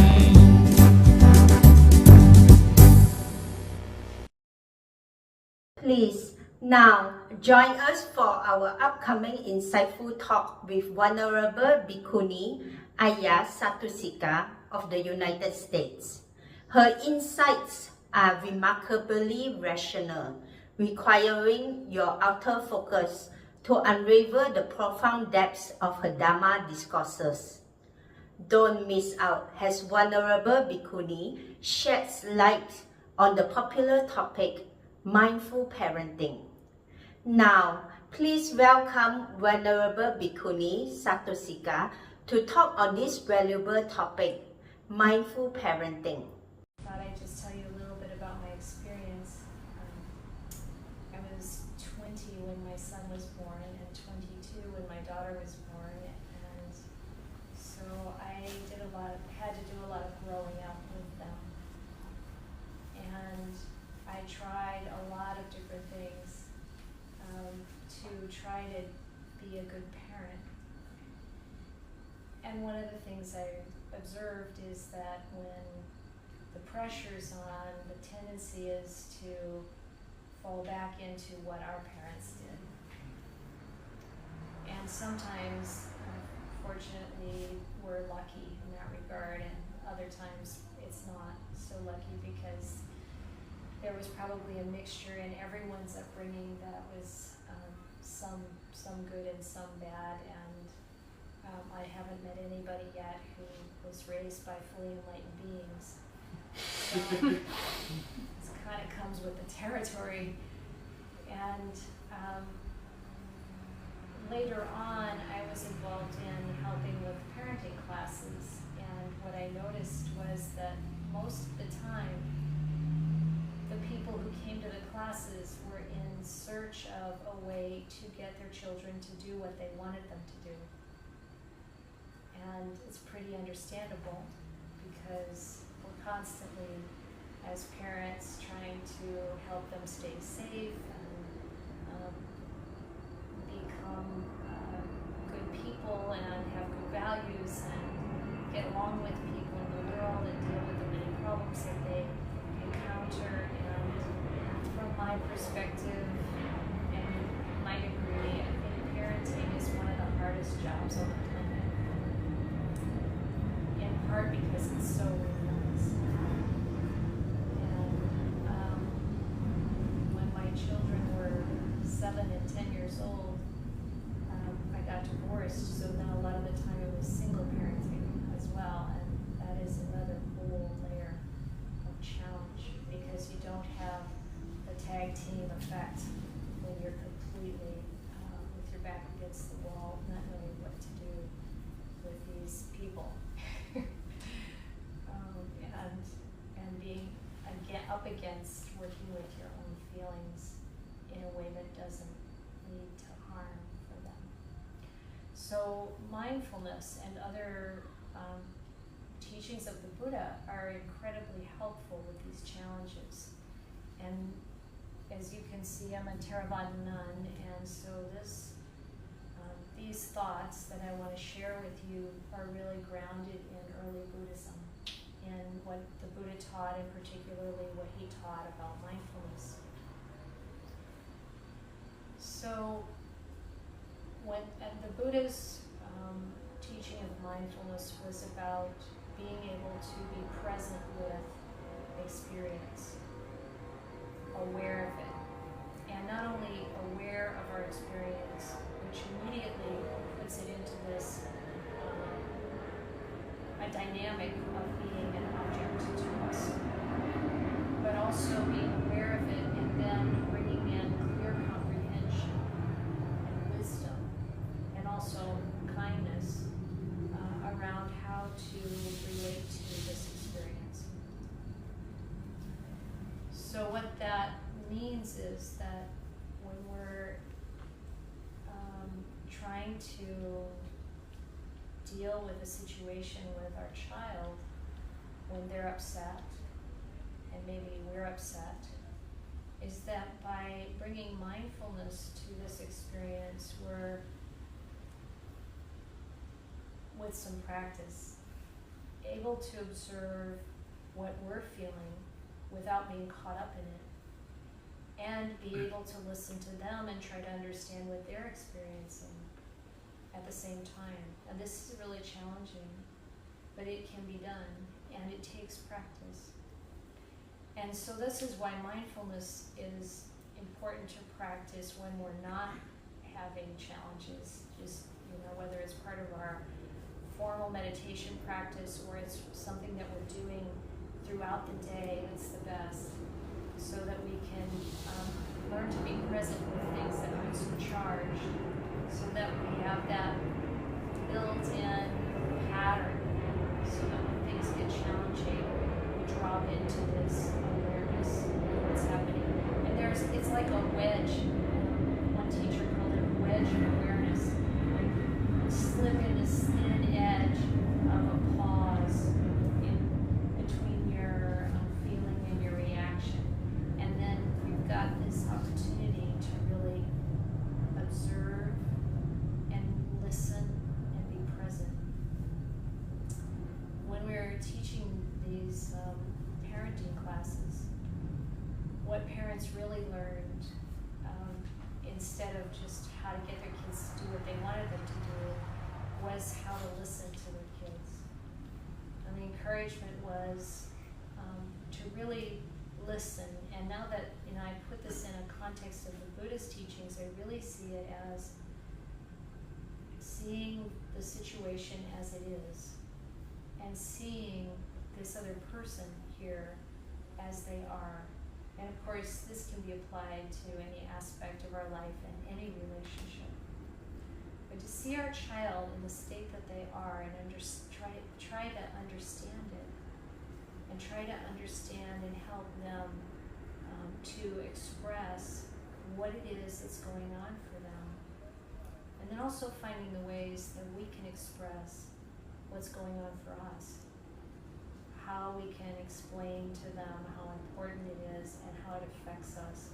Please now join us for our upcoming insightful talk with Venerable Bhikkhuni Ayya Satusika of the United States. Her insights are remarkably rational, requiring your outer focus to unravel the profound depths of her Dhamma discourses. Don't miss out as Venerable Bhikkhuni sheds light on the popular topic, mindful parenting. Now, please welcome Venerable Bhikkhuni Satusika to talk on this valuable topic, mindful parenting. Thought I'd just tell you a little bit about my experience. I was 20 when my was born and 22 when my daughter was born, and so I had to do a lot of growing up with them. And I tried a lot of different things to try to be a good parent. And one of the things I observed is that when the pressure's on, the tendency is to fall back into what our parents did. And sometimes, fortunately, we're lucky in that regard, and other times it's not so lucky because there was probably a mixture in everyone's upbringing that was some good and some bad, and I haven't met anybody yet who was raised by fully enlightened beings. So it kind of comes with the territory. And later on, I was involved in helping with parenting classes, and what I noticed was that most of the time, the people who came to the classes were in search of a way to get their children to do what they wanted them to do. And it's pretty understandable because we're constantly, as parents, trying to help them stay safe and become good people and have good values and get along with people in the world and deal with the many problems that they encounter. And from my perspective and my degree, I think parenting is one of the hardest jobs on the planet. In part because it's so relentless. And when my children were 7 and 10 years old, I got divorced, so then a lot of the time it was single parenting as well, and that is another whole layer of challenge because you don't have the tag team effect when you're completely with your back against the wall, not knowing what to do with these people. And being up against working with your own feelings in a way that doesn't lead to harm for them. So mindfulness and other teachings of the Buddha are incredibly helpful with these challenges. And as you can see, I'm a Theravada nun, and so these thoughts that I want to share with you are really grounded in early Buddhism and what the Buddha taught, and particularly what he taught about mindfulness. So the Buddha's teaching of mindfulness was about being able to be present with experience, aware of it, and not only aware of our experience, which immediately puts it into this a dynamic of being an object to us, but also being aware of it and then bringing in clear comprehension and wisdom, and also kindness around how to relate to this experience. So what that means is that when we're trying to deal with a situation with our child, when they're upset, and maybe we're upset, is that by bringing mindfulness to this experience, we're, with some practice, able to observe what we're feeling without being caught up in it, and be able to listen to them and try to understand what they're experiencing at the same time. And this is really challenging, but it can be done, and it takes practice. And so this is why mindfulness is important to practice when we're not having challenges, just, whether it's part of our formal meditation practice or it's something that we're doing throughout the day. It's the best, so that we can learn to be present with things that aren't so charged, so that we have that built-in pattern, so that when things get challenging, we drop into this awareness of what's happening. And it's like a wedge. One teacher called it a parents really learned, instead of just how to get their kids to do what they wanted them to do, was how to listen to their kids. And the encouragement was to really listen. And now that I put this in a context of the Buddhist teachings, I really see it as seeing the situation as it is, and seeing this other person here as they are. And of course, this can be applied to any aspect of our life and any relationship. But to see our child in the state that they are, and try to understand it, and try to understand and help them to express what it is that's going on for them. And then also finding the ways that we can express what's going on for us. How we can explain to them how important it is and how it affects us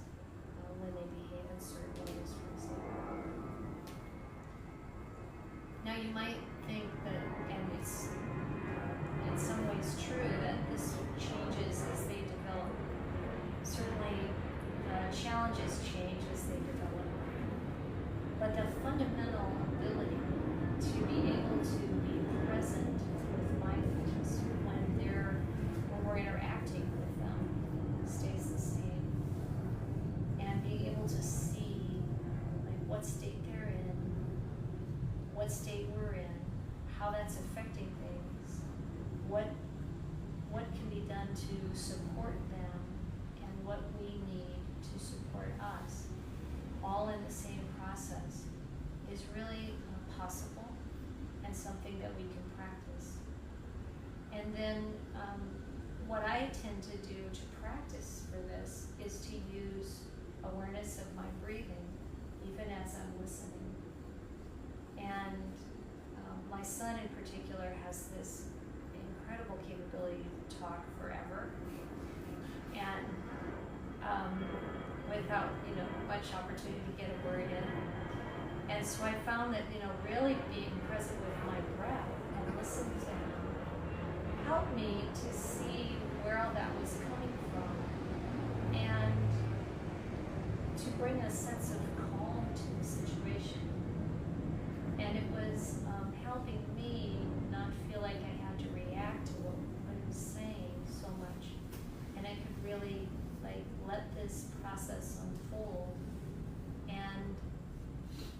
when they behave in certain ways, for example. Now you might think that, and it's in some ways true, that this changes as they develop. Certainly challenges change as they develop. But the fundamental ability to be able to be present with mindfulness when we're interacting with them stays the same. And being able to see what state they're in, what state we're in, how that's affecting things, what can be done to support them, and what we need to support us, all in the same process, is really possible and something that we can practice. And then what I tend to do to practice for this is to use awareness of my breathing, even as I'm listening. And my son in particular has this incredible capability to talk forever, and without much opportunity to get a word in. And so I found that really being present with my breath and listening to him helped me to see where all that was coming from, and to bring a sense of calm to the situation. And it was helping me not feel like I had to react to what he was saying so much, and I could really let this process unfold and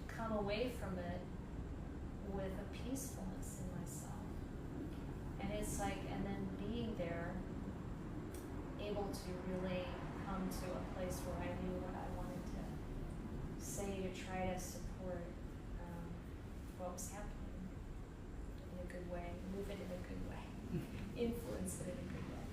come away from it with a peacefulness in myself. And it's and then being there, able to really come to a place where I knew what I wanted to say to try to support what was happening in a good way, move it in a good way, influence it in a good way.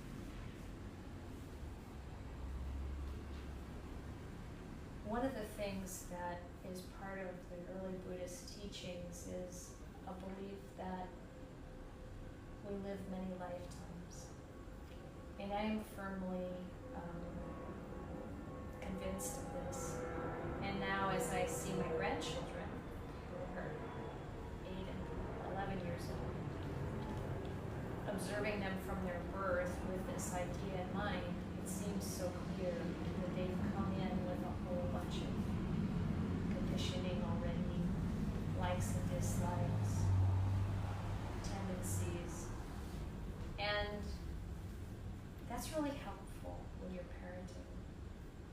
One of the things that is part of the early Buddhist teachings is a belief that we live many lifetimes. And I am firmly convinced of this. And now as I see my grandchildren, who are 8 and 11 years old, observing them from their birth with this idea in mind, it seems so clear that they've come in with a whole bunch of conditioning already, likes and dislikes, tendencies. And that's really helpful when you're parenting,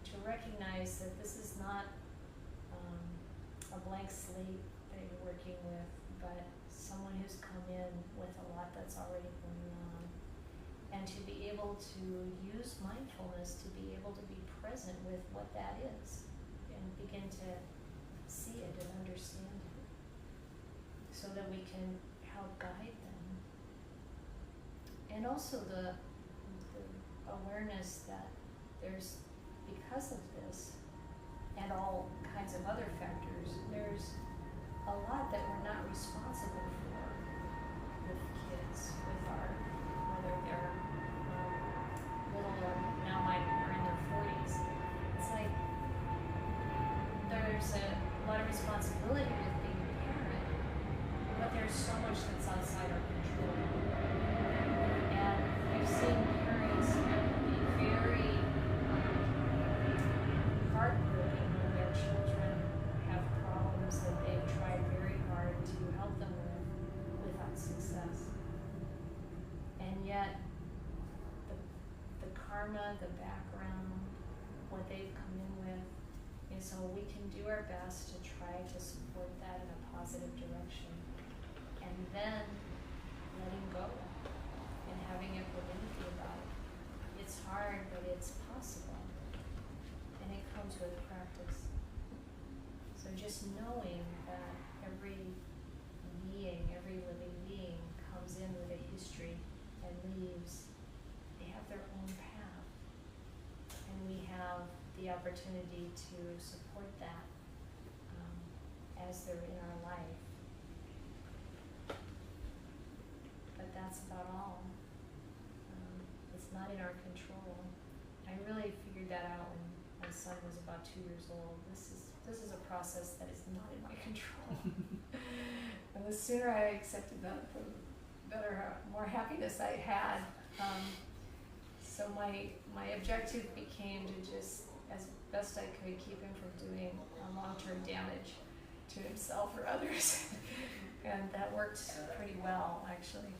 to recognize that this is not a blank slate that you're working with, but someone who's come in with a lot that's already going on. And to be able to use mindfulness to be able to be present with what that is and begin to see it and understand it, so that we can help guide them. And also the awareness that there's, because of this and all kinds of other factors, there's a lot that we're not responsible for with kids, with whether they're little or now are in their 40s. It's there's a lot of responsibility with being a parent, but there's so much that's outside our control. And I've seen parents be very at the karma, the background, what they've come in with, and so we can do our best to try to support that in a positive direction. And then letting go and having equanimity about it. It's hard, but it's possible. And it comes with practice. So just knowing that every being, every living being comes in with a history and leaves, they have their own path. And we have the opportunity to support that as they're in our life. But that's about all. It's not in our control. I really figured that out when my son was about 2 years old. This is a process that is not in my control. And the sooner I accepted that, the better, more happiness I had. So my objective became to just, as best I could, keep him from doing long-term damage to himself or others. And that worked pretty well, actually.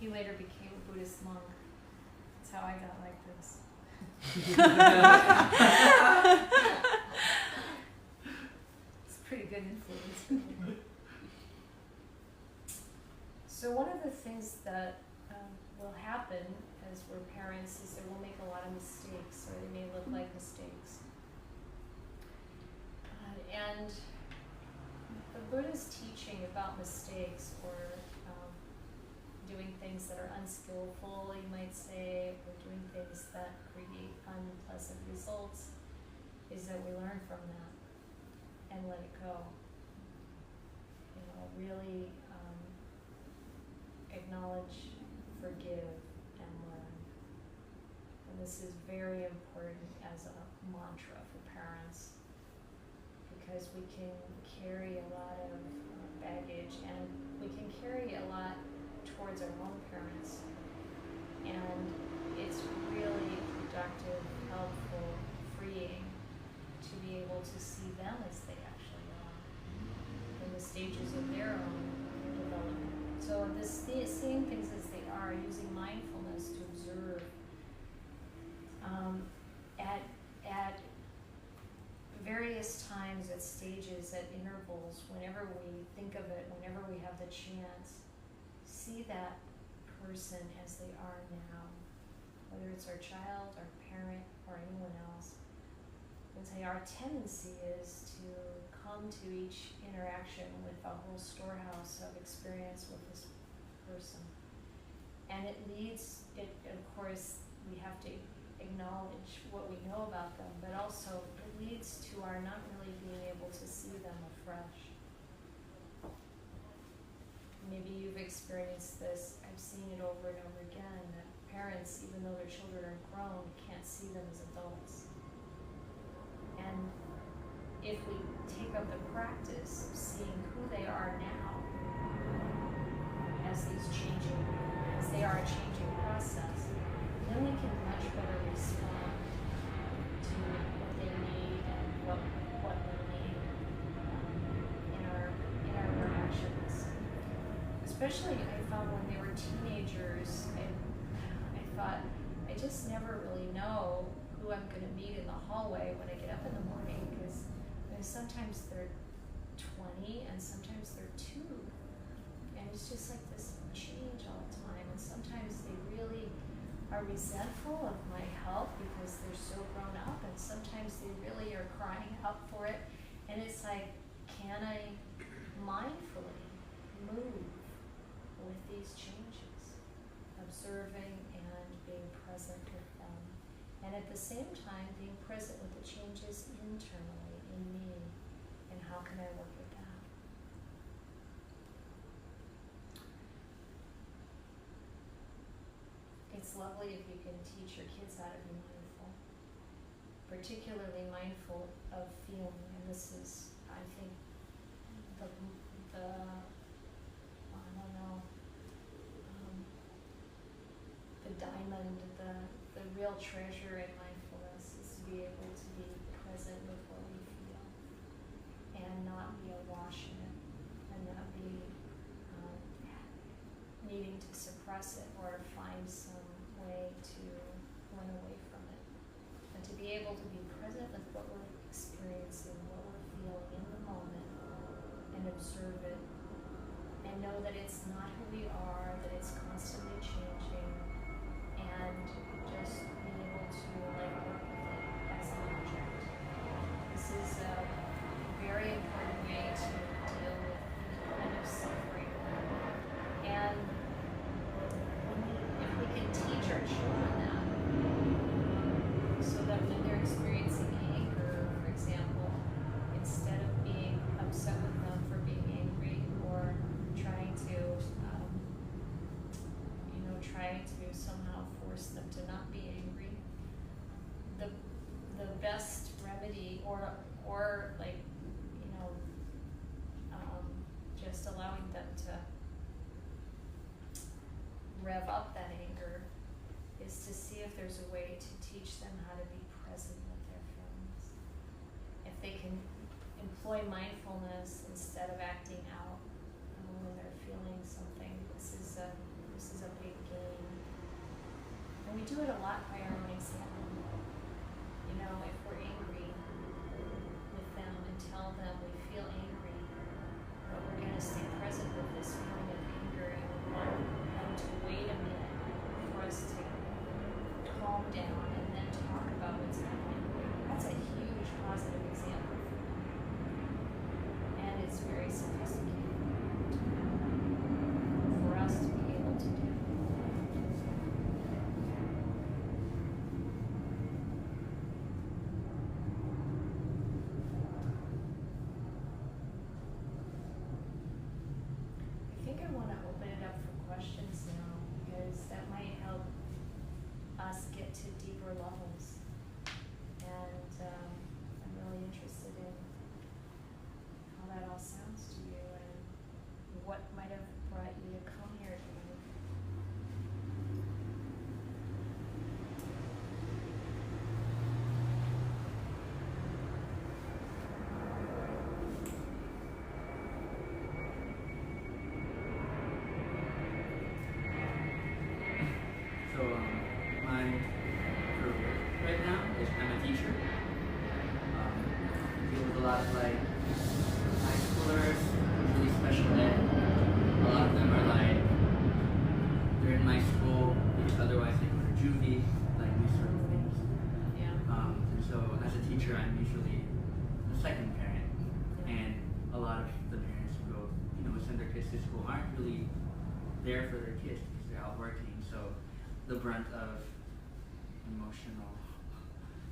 He later became a Buddhist monk. That's how I got like this. It's a pretty good influence. So one of the things that will happen as we're parents is that we'll make a lot of mistakes, or they may look like mistakes. And the Buddha's teaching about mistakes, or doing things that are unskillful, you might say, or doing things that create unpleasant results, is that we learn from that and let it go. You know, really acknowledge, forgive, and learn. And this is very important as a mantra for parents, because we can carry a lot of baggage, and we can carry a lot towards our own parents. And it's really productive, helpful, freeing to be able to see them as they actually are in the stages of their own development. So seeing things as they are, using mindfulness to observe at various times, at stages, at intervals, whenever we think of it, whenever we have the chance, see that person as they are now, whether it's our child, our parent, or anyone else. And say our tendency is to come to each interaction with a whole storehouse of experience with this person. And it leads, of course, we have to acknowledge what we know about them, but also it leads to our not really being able to see them afresh. Maybe you've experienced this. I've seen it over and over again, that parents, even though their children are grown, can't see them as adults. And if we take up the practice of seeing who they are now as they are a changing process, then we can much better respond to what they need and what we need in our interactions. Especially, I found when they were teenagers, I thought, I just never really know who I'm going to meet in the hallway when I get up in the morning, because sometimes they're 20 and sometimes they're 2. And it's just like this change all the time. And sometimes they really are resentful of my help because they're so grown up, and sometimes they really are crying out for it. And it's like, can I mindfully move with these changes, observing and being present with them, and at the same time being present with the changes internally in me, and how can I work with that? It's lovely if you can teach your kids how to be mindful, particularly mindful of feeling, and this is, I think, the diamond, the real treasure in mindfulness is to be able to be present with what we feel and not be awash in it, and not be needing to suppress it or find some way to run away from it. And to be able to be present with what we're experiencing, what we're feeling in the moment, and observe it, and know that it's not who we are, that it's constantly changing, and just be able to like work with it as an object. This is a very important way to deal with any kind of suffering. And if we can teach our children that, so that when they're experiencing anger, for example, instead of being upset with them for being angry or trying to, somehow force them to not be angry, the best remedy, or like, just allowing them to rev up that anger is to see if there's a way to teach them how to be present with their feelings. If they can employ mindfulness instead of acting out when they're feeling something, this is a big gain. And we do it a lot by our own example. If we're angry with them and tell them we feel angry, but we're going to stay present with this feeling of anger, and we want them to wait a minute for us to calm down and then talk about what's happening. That's a huge positive example for them. And it's very sophisticated for us to be able to do. I think I want to open it up for questions now, because that might help us get to deeper levels. And I'm really interested in how that all sounds to you and what might have brought you to come here tonight. So my career right now is I'm a teacher. Deal with a lot of like high schoolers, usually special ed. A lot of them are like they're in my school because otherwise they go to juvie, like these sort of things. Yeah. And so as a teacher, I'm usually the second parent, and a lot of the parents who go, send their kids to school aren't really there for their kids because they're out working. So the brunt of emotional,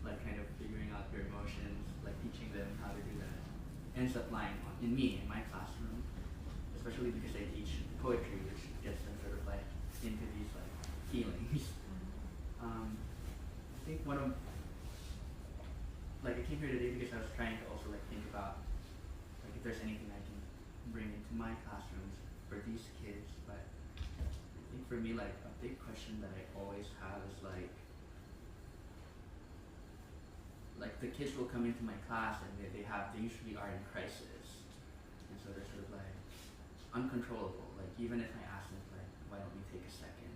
like kind of figuring out their emotions, like teaching them how to do that, ends up lying in me, in my classroom, especially because I teach poetry, which gets them sort of like into these like feelings. I think one of, like I came here today because I was trying to also like think about like if there's anything I can bring into my classrooms for these kids, but I think for me like a big question that I always have is like the kids will come into my class and they usually are in crisis, and so they're sort of like uncontrollable. Like even if I ask them like, why don't we take a second,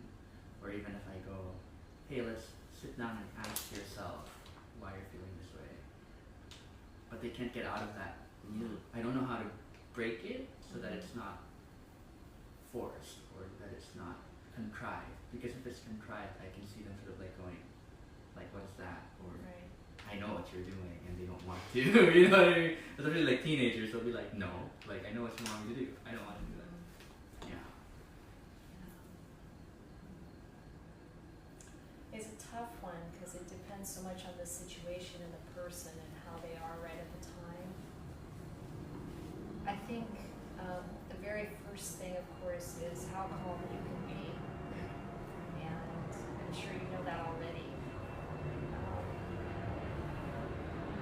or even if I go, hey, let's sit down and ask yourself why you're feeling this way, but they can't get out of that loop. I don't know how to break it so that it's not forced or that it's not contrived, because if it's contrived, I can see them sort of like going, like, what's that? Or Right. I know what you're doing, and they don't want to. You know what I mean? Especially like teenagers, they'll be like, no, like I know what you want me to do. I don't want to do that. Yeah. It's a tough one because it depends so much on the situation and the person and how they are right at the time. I think the very first thing, of course, is how calm you can be. And I'm sure you know that already.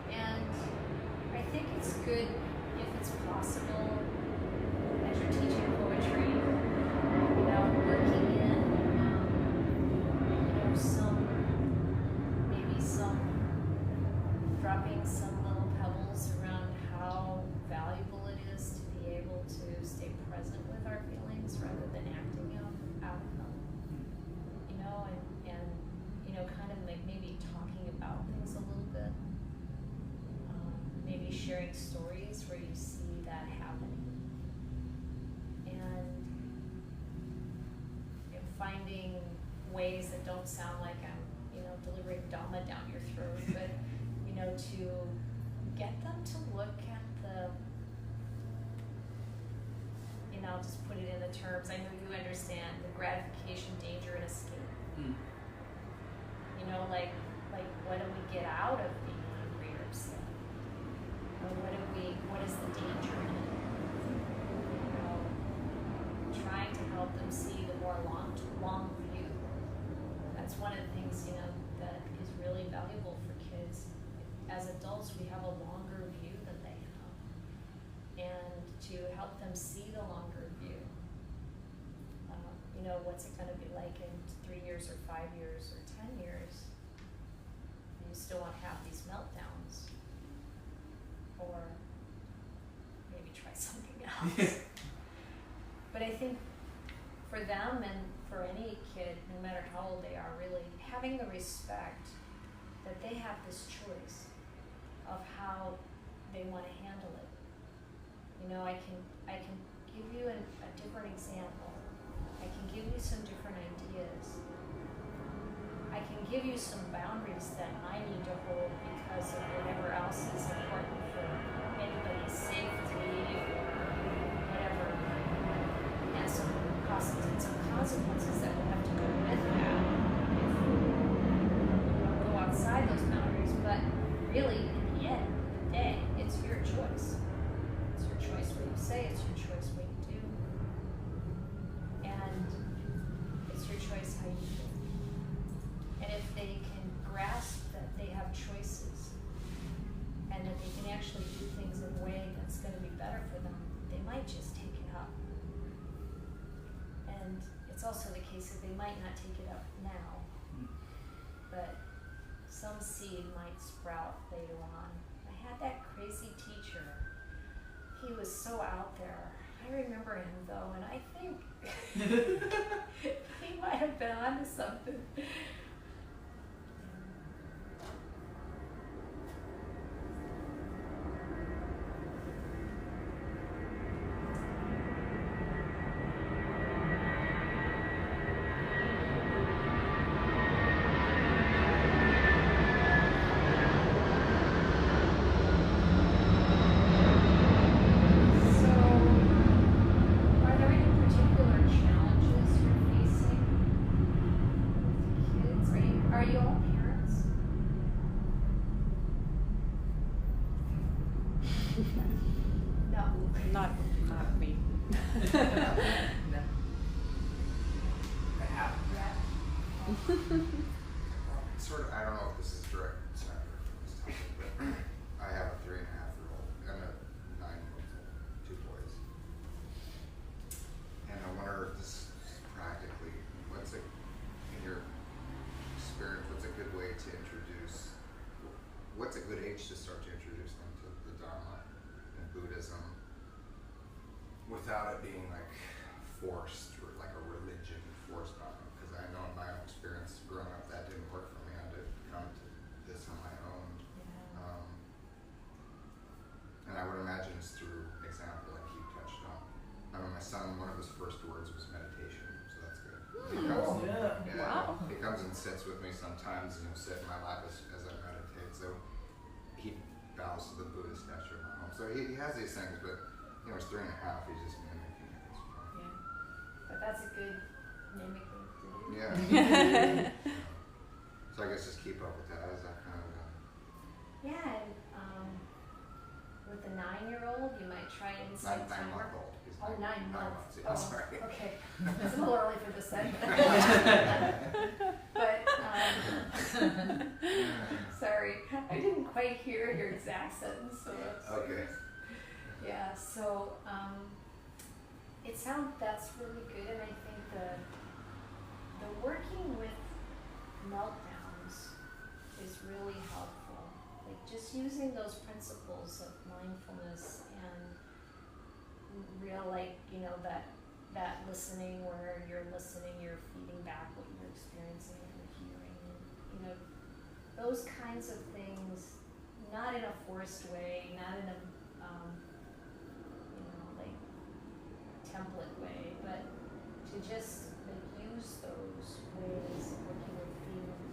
And I think it's good if it's possible, as you're teaching poetry, working in, dropping some little pebbles around how valuable it is to be able to stay present with our feelings rather than acting out of them. kind of like maybe talking about things a little bit. Maybe sharing stories where you see that happening. And finding ways that don't sound like I'm, delivering Dhamma down your throat, but, to get them to look at the, I'll just put it in the terms, I know you understand, the gratification, danger, and escape. Like what do we get out of being angry or upset? Or what is the danger in it? Trying to help them see the more long view. That's one of the things, that is really valuable for kids. As adults, we have a longer view than they have. And to help them see the longer view. What's it going to be like in 3 years or 5 years or 10 years? You still won't have these meltdowns. Or maybe try something else. But I think for them and for any kid, no matter how old they are, really, having the respect that they have this choice of how they want to handle it. I can give you a different example. I can give you some different ideas. I can give you some boundaries that I need to hold because of whatever else is important for anybody's safety or whatever. And some consequences that will have to go with that if you go outside those boundaries. But really, in the end of the day, it's your choice. It's your choice what you say, it's your choice what you do. And it's your choice how you do. And if they can grasp that they have choices and that they can actually do things in a way that's going to be better for them, they might just take it up. And it's also the case that they might not take it up now, but some seed might sprout later on. I had that crazy teacher. He was so out there. I remember him though, and I think he might have been onto something. Sort of, I don't know if this is direct, it's not direct from this topic, but I have a 3.5-year-old and a 9-month-old, 2 boys. And I wonder, this is practically, in your experience, what's a good way to introduce, what's a good age to start to introduce them to the Dharma and Buddhism without it being like forced or like a religion forced on them? Because I know in my own experience growing up that didn't work for me. I had to come to this on my own. Yeah. And I would imagine it's through example like you touched on. I mean, my son, one of his first words was meditation, so that's good. Wow. He comes and sits with me sometimes and he'll sit in my lap as I meditate. So he bows to the Buddha statue in my home. So he has these things, but he's 3.5, he's just mimicking it at this point. Yeah. But that's a good mimicking to do. Yeah. So I guess just keep up with that. Is that kind of Yeah, and with the 9-year-old, you might try insight timer. 9-month-old. He's Oh, 9 months. Yeah, sorry. Okay. It's a little early for this then. But, sorry, I didn't quite hear your exact sentence. So Okay. yeah, so that's really good, and I think the working with meltdowns is really helpful. Like just using those principles of mindfulness and real, that listening where you're listening, you're feeding back what you're experiencing and you're hearing, and you know, those kinds of things, not in a forced way, not in a, you know, like template way, but to just like use those ways of working with feeling.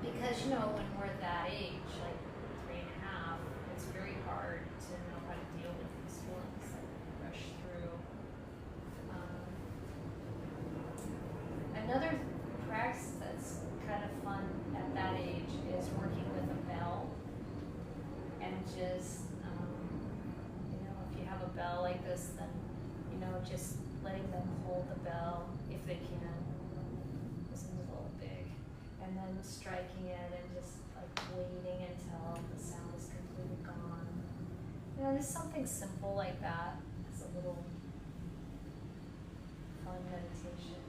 Because, you know, when we're at that age, like 3.5, it's very hard to know how to deal with these feelings that rush through. Another practice that's kind of fun at that age is working with a bell, and just, you know, if you have a bell like this, then, you know, just letting them hold the bell if they can. This is a little big. And then striking it and just like waiting until the sound is completely gone. You know, there's something simple like that. It's a little fun meditation.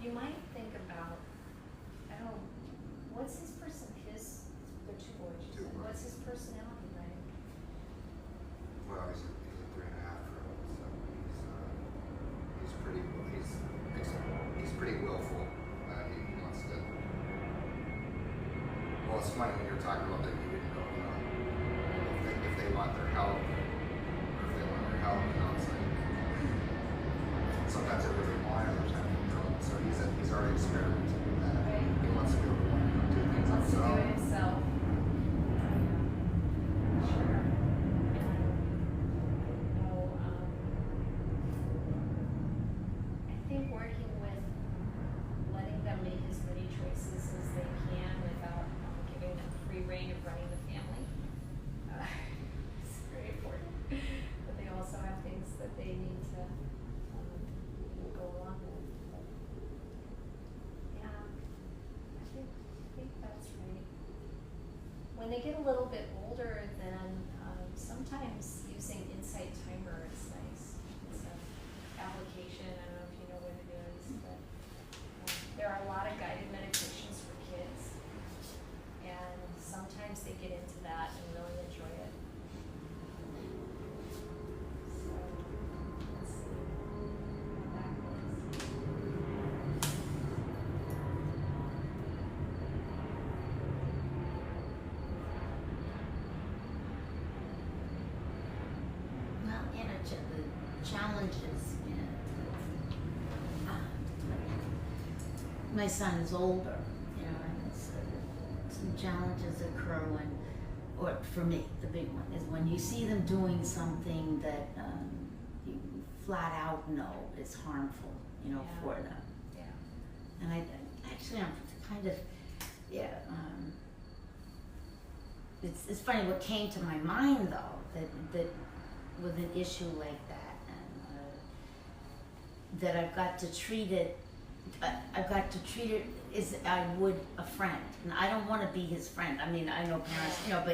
You might think about, I don't know, what's his they're 2 boys, you said. What's his personality like? Well, he's a 3.5 year old, so he's pretty willful. He wants to. Well, it's funny when you're talking about that you didn't know, you know, if they want their help, or if they want their help, you know, it's like sometimes they really want it, other times they don't. So he's already experimenting with that. Right. He wants to be able to do things Wants to do himself. it himself. Sure. I think working with letting them make as many choices as they can without giving them free rein of running the family is very important. But they also have things that they need to go along with. But, yeah, I think that's right. When they get a little bit older, then sometimes using insight timer is nice. It's an application. I don't know if you know what it is, but there are a lot of guided meditations for kids, and sometimes they get into that and really enjoy it. So let's see how that goes. Well, you know, the challenges, you know, my son is older, you know, and some challenges occur when, or for me, the big one is when you see them doing something that you flat out know is harmful, you know, Yeah. for them. Yeah. And I'm kind of, yeah, it's funny what came to my mind though, that with an issue like that, and that I've got to treat it as I would a friend, and I don't want to be his friend. I mean, I know parents, you know,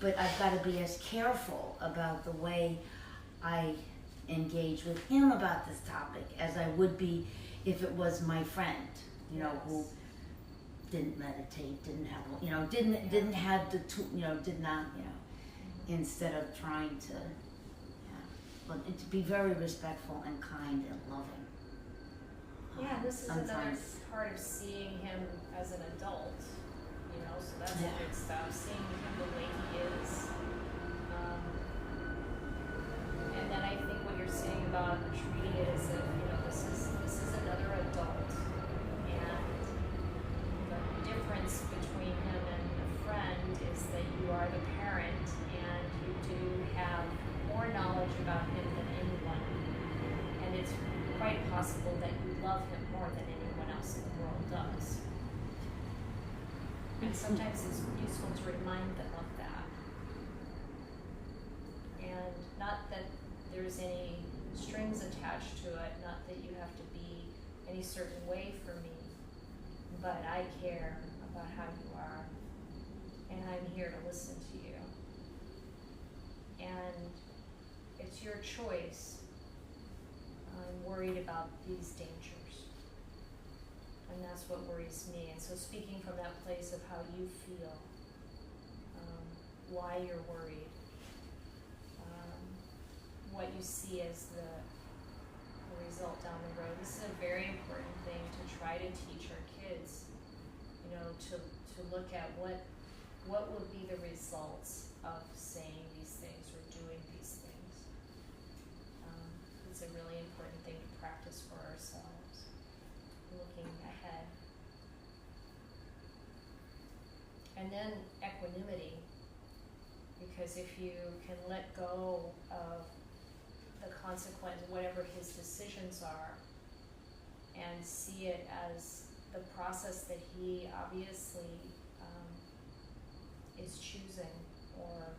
but I've got to be as careful about the way I engage with him about this topic as I would be if it was my friend, you know, who didn't meditate, didn't have, you know, didn't have the tool, you know, did not, you know, instead of trying to, but to be very respectful and kind and loving. Yeah, this is another Sometimes. part of seeing him as an adult, you know, so that's Yeah. good stuff, seeing him the way he is. And then I think what you're saying about treating it as if, you know, this is another adult, and the difference between him and a friend is that you are the parent and you do have more knowledge about him than anyone, and it's quite possible that you love him more than anyone else in the world does. And sometimes it's useful to remind them of that. And not that there's any strings attached to it, not that you have to be any certain way for me, but I care about how you are, and I'm here to listen to you. And it's your choice. I'm worried about these dangers, and that's what worries me. And so speaking from that place of how you feel, why you're worried, what you see as the result down the road. This is a very important thing to try to teach our kids, you know, to look at what will be the results of saying these things or doing these things. It's a really important thing to practice for ourselves, looking ahead. And then equanimity, because if you can let go of the consequence, whatever his decisions are, and see it as the process that he obviously is choosing or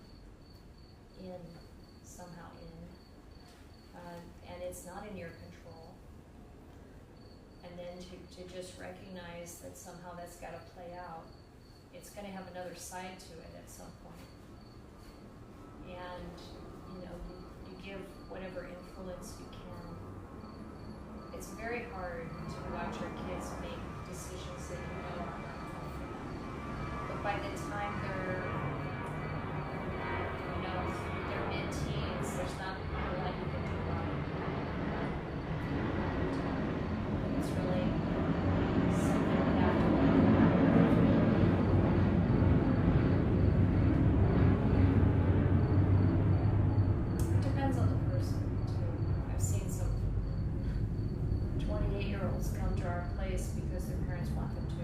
somehow in, and it's not in your control. And then to just recognize that somehow that's got to play out. It's going to have another side to it at some point. And, you know, you give whatever influence you can. It's very hard to watch our kids make decisions that you know are harmful for them. But by the time they're, you know, they're mid-teens, there's not a lot you can do about it. It's really something we have to look at. It depends on the person, too. I've seen some 28-year-olds come to our place because their parents want them to.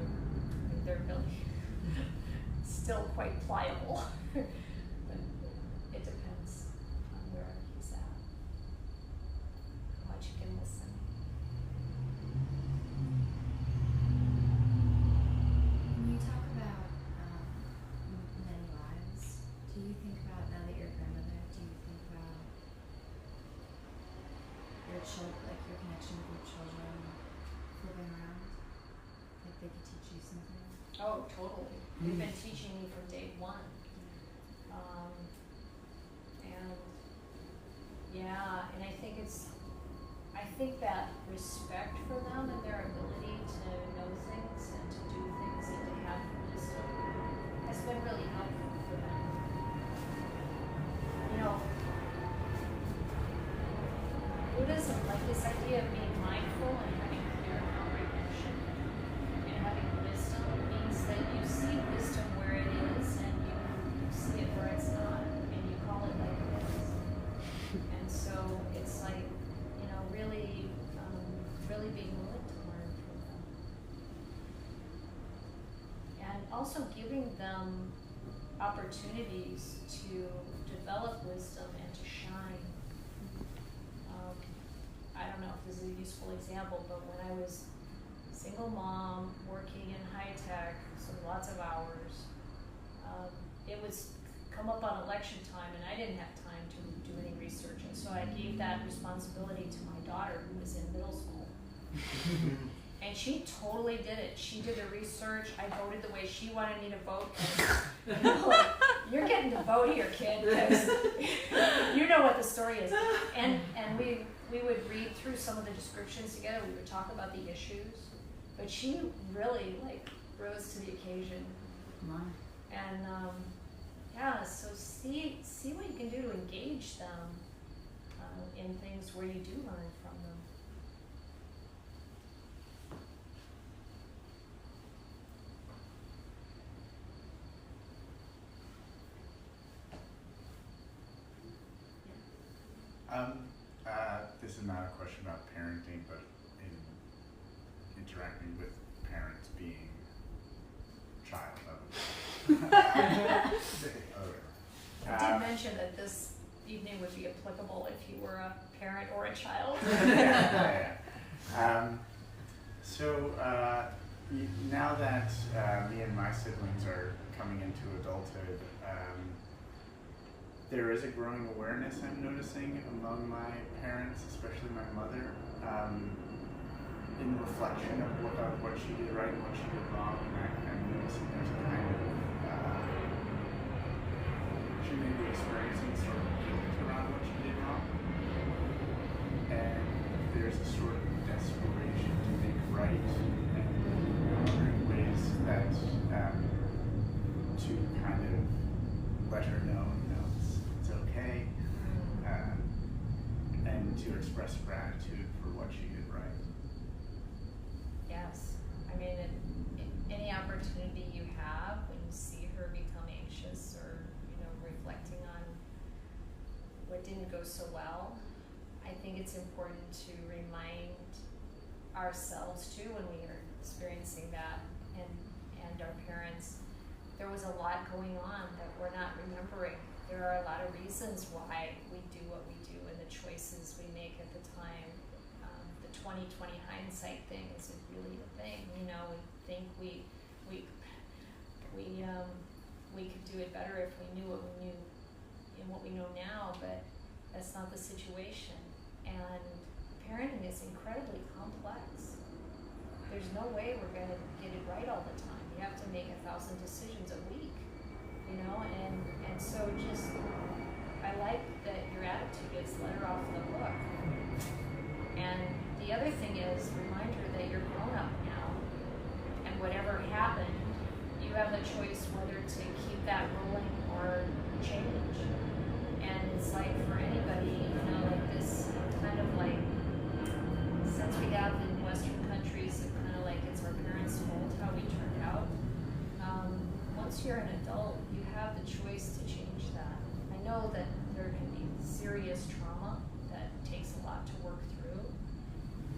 And they're really still quite pliable. But it depends on where he's at, how much you can listen. When you talk about many lives, do you think about, now that you're a grandmother, do you think about your children, like your connection with your children flipping around? Like they could teach you something? Oh, totally. They've been teaching me from day one. And yeah, and I think that respect for them and their ability to know things and to do things and to have wisdom has been really helpful for them. You know, Buddhism, like this idea of being mindful and having clear comprehension and having wisdom means that you see wisdom where it is and you see it where it's not, and you call it like it is. And so it's like, you know, really being willing to learn from them. And also giving them opportunities to develop wisdom and to shine. I don't know if this is a useful example, but when I was a single mom working in high tech, so lots of hours, it was come up on election time and I didn't have time to do any research, and so I gave that responsibility to my daughter who was in middle school. And she totally did it. She did the research. I voted the way she wanted me to vote. You know, like, you're getting to vote here, kid, because you know what the story is. And we would read through some of the descriptions together. We would talk about the issues. But she really rose to the occasion. Wow. And yeah, so see what you can do to engage them in things where you do learn from them. This is not a question about parenting, but in interacting with parents being child of I did mention that this evening would be applicable if you were a parent or a child. Now that me and my siblings are coming into adulthood, there is a growing awareness I'm noticing among my parents, especially my mother, in reflection of what she did right and what she did wrong. And I'm noticing there's a kind of, she may be experiencing sort of guilt around what she did wrong. And there's a sort of desperation to make right, and wondering ways that to kind of let her know, it's okay, and to express gratitude for what she did right. Yes. I mean, any opportunity you have when you see her become anxious or, reflecting on what didn't go so well, I think it's important to remind ourselves too when we are experiencing that and our parents, there was a lot going on that we're not remembering. There are a lot of reasons why we do what we do and the choices we make at the time. The 20/20 hindsight thing is really a thing. We think we could do it better if we knew what we knew and what we know now, but that's not the situation. And parenting is incredibly complex. There's no way we're going to get it right all the time. You have to make 1,000 decisions a week, and so I like that your attitude is let her off the hook. And the other thing is, remind her that you're grown up now, and whatever happened, you have the choice whether to keep that rolling or change. And it's like for anybody, like this kind of like, since we have in Western countries, it's kind of like it's our parents' fault how we turned out. Once you're an adult, you have the choice to change that. I know that there can be serious trauma that takes a lot to work through,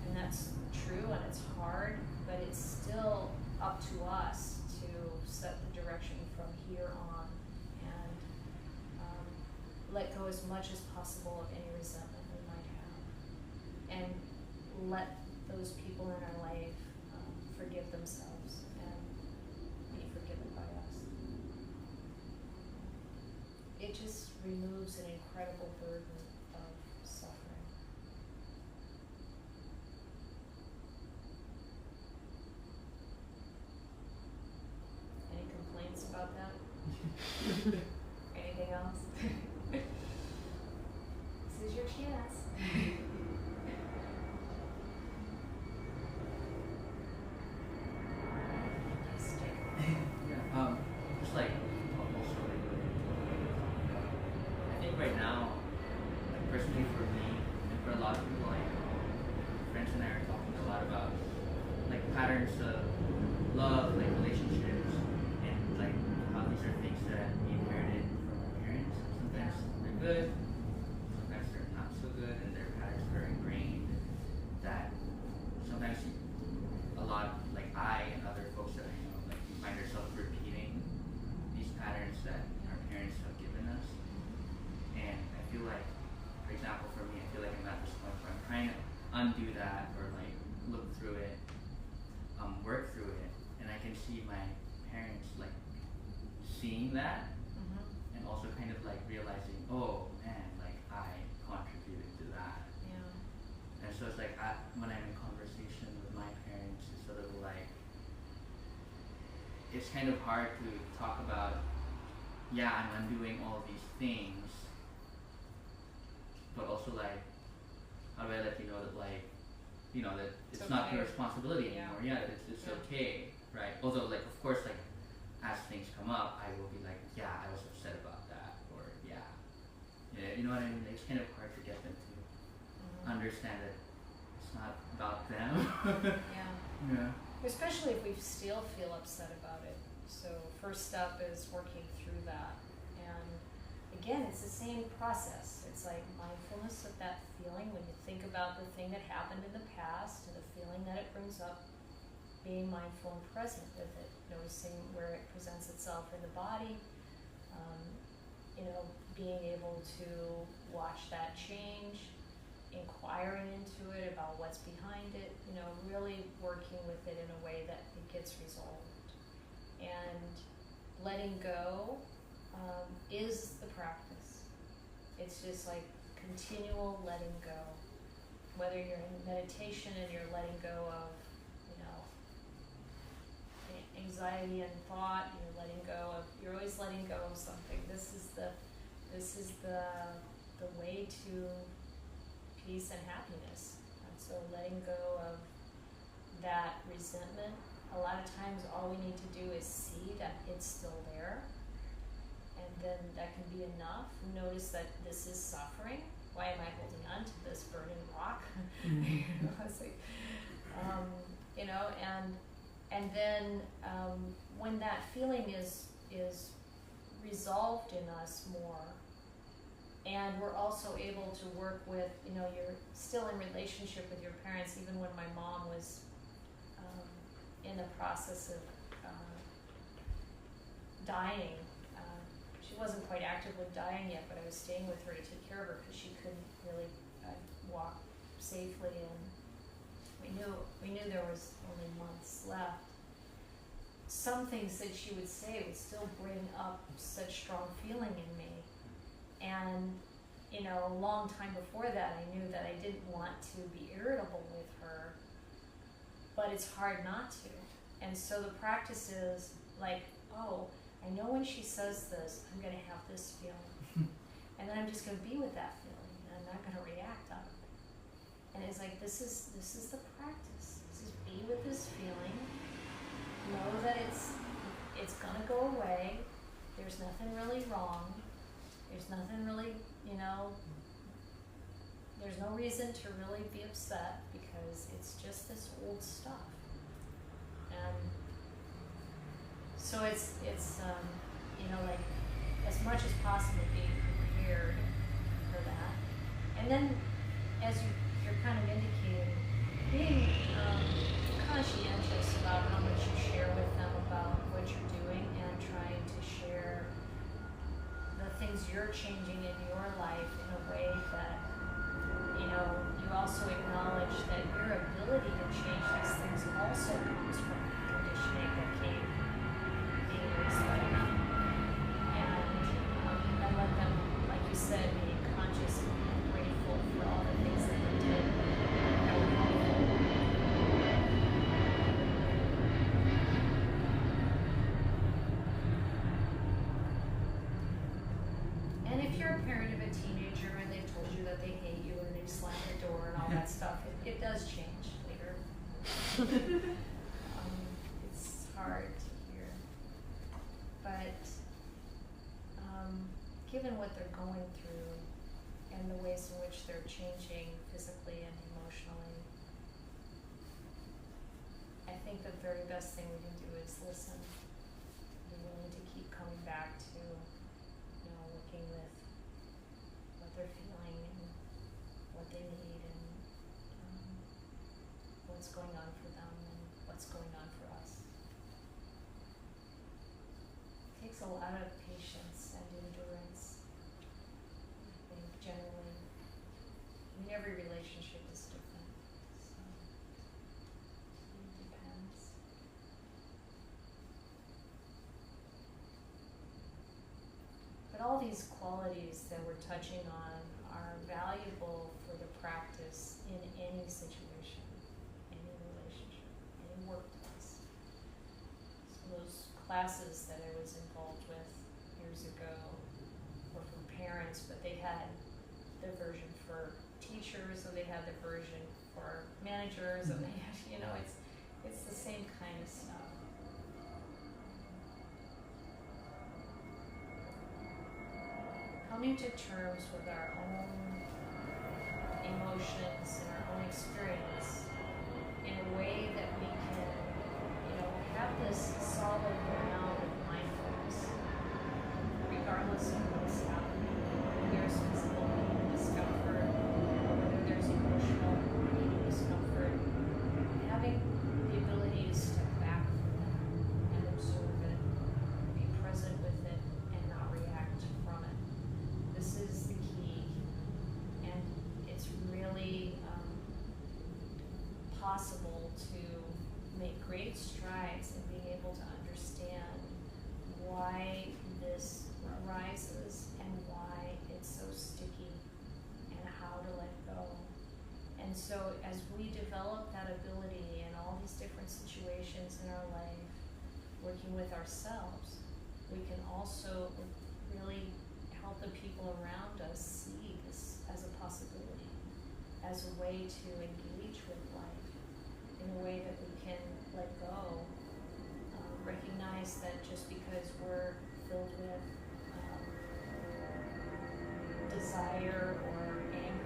and that's true and it's hard, but it's still up to us to set the direction from here on and let go as much as possible of any resentment we might have, and let those people in our life forgive themselves and be forgiven by us. It just removes an incredible burden of suffering. Any complaints about that? Anything else? This is your chance. Just like also like I think right now, like personally for me and for a lot of people, like friends and I are talking a lot about like patterns of love, like relationships, and like how these are things that we inherited from our parents. Sometimes they're good, sometimes they're not so good, and their patterns are ingrained. That sometimes a lot, like I and other folks that I know, like we find ourselves repeating these patterns that our parents have given us. And I feel like, for example, for me, I feel like I'm at this point where I'm trying to undo that or like look through it, work through it, and I can see my parents like seeing that, and also kind of like realizing, oh man, like I contributed to that. Yeah. And so it's like when I'm in conversation with my parents, it's sort of like, it's kind of hard to talk about, yeah, I'm undoing all these things, but also like, how do I let you know that like, that it's not your responsibility anymore. Yeah, that it's okay, right? Although like, of course, like, as things come up, I will be like, yeah, I was upset about that, or yeah, you know what I mean? It's kind of hard to get them to understand that it's not about them. Yeah. Especially if we still feel upset about it. So first step is working through that. And again, it's the same process. It's like mindfulness of that feeling when you think about the thing that happened in the past and the feeling that it brings up, being mindful and present with it, noticing where it presents itself in the body, being able to watch that change, inquiring into it about what's behind it, really working with it in a way that it gets resolved. And letting go is the practice. It's just like continual letting go. Whether you're in meditation and you're letting go of, anxiety and thought, you're always letting go of something. This is the way to peace and happiness. And so letting go of that resentment, a lot of times all we need to do is see that it's still there, and then that can be enough. Notice that this is suffering why am I holding on to this burning rock? You know, it's like, you know, and then when that feeling is resolved in us more, and we're also able to work with, you know, you're still in relationship with your parents, even when my mom was in the process of dying. She wasn't quite actively dying yet, but I was staying with her to take care of her because she couldn't really walk safely, and we knew there was only months left. Some things that she would say would still bring up such strong feeling in me. And, you know, a long time before that, I knew that I didn't want to be irritable with her, but it's hard not to. And so the practice is like, oh, I know when she says this, I'm going to have this feeling. And then I'm just going to be with that feeling, and I'm not going to react on it. And it's like, this is the practice. This is be with this feeling. Know that it's going to go away. There's nothing really wrong. There's nothing really, you know, there's no reason to really be upset because it's just this old stuff. And so it's you know, like, as much as possible being prepared for that. And then, as you're kind of indicating, being conscientious about how much you share with them about what you're doing, and trying to share the things you're changing in your life in a way that, you know, you also acknowledge that your ability to change these things also comes from conditioning that came being raised by them. And let them, like you said, being conscious and being grateful for all the things that they did that were helpful. And if you're a parent of a teenager and they've told you that they hate you and they've slammed the door and all that stuff, it does change later. It's hard to hear. But given what they're going through and the ways in which they're changing physically and emotionally, I think the very best thing we can do is listen. Be willing to keep coming back to, you know, working with what they're feeling and what they need, and what's going on for them and what's going on for us. It takes a lot of patience and endurance, I think, generally. I mean, every relationship is different, so it depends. But all these qualities that we're touching on are valuable for the practice in any situation, any relationship, any workplace. So those classes that I was involved with years ago were for parents, but they had the version for teachers, or they had the version for managers, and they had, you know, it's the same kind of stuff. Coming to terms with our own emotions and our own experience in a way that we can, you know, have this solid ground of mindfulness, regardless of what's happening, whether there's physical pain and discomfort, or whether there's emotional pain and discomfort. Having the ability to step back from that and observe it, be present with it, and not react from it. This is the key, and it's really possible to make great strides in being able to understand why this arises and why it's so sticky, and how to let go. And so as we develop that ability in all these different situations in our life, working with ourselves, we can also really help the people around us see this as a possibility, as a way to engage with life, in a way that we can let go, recognize that just because we're filled with desire or anger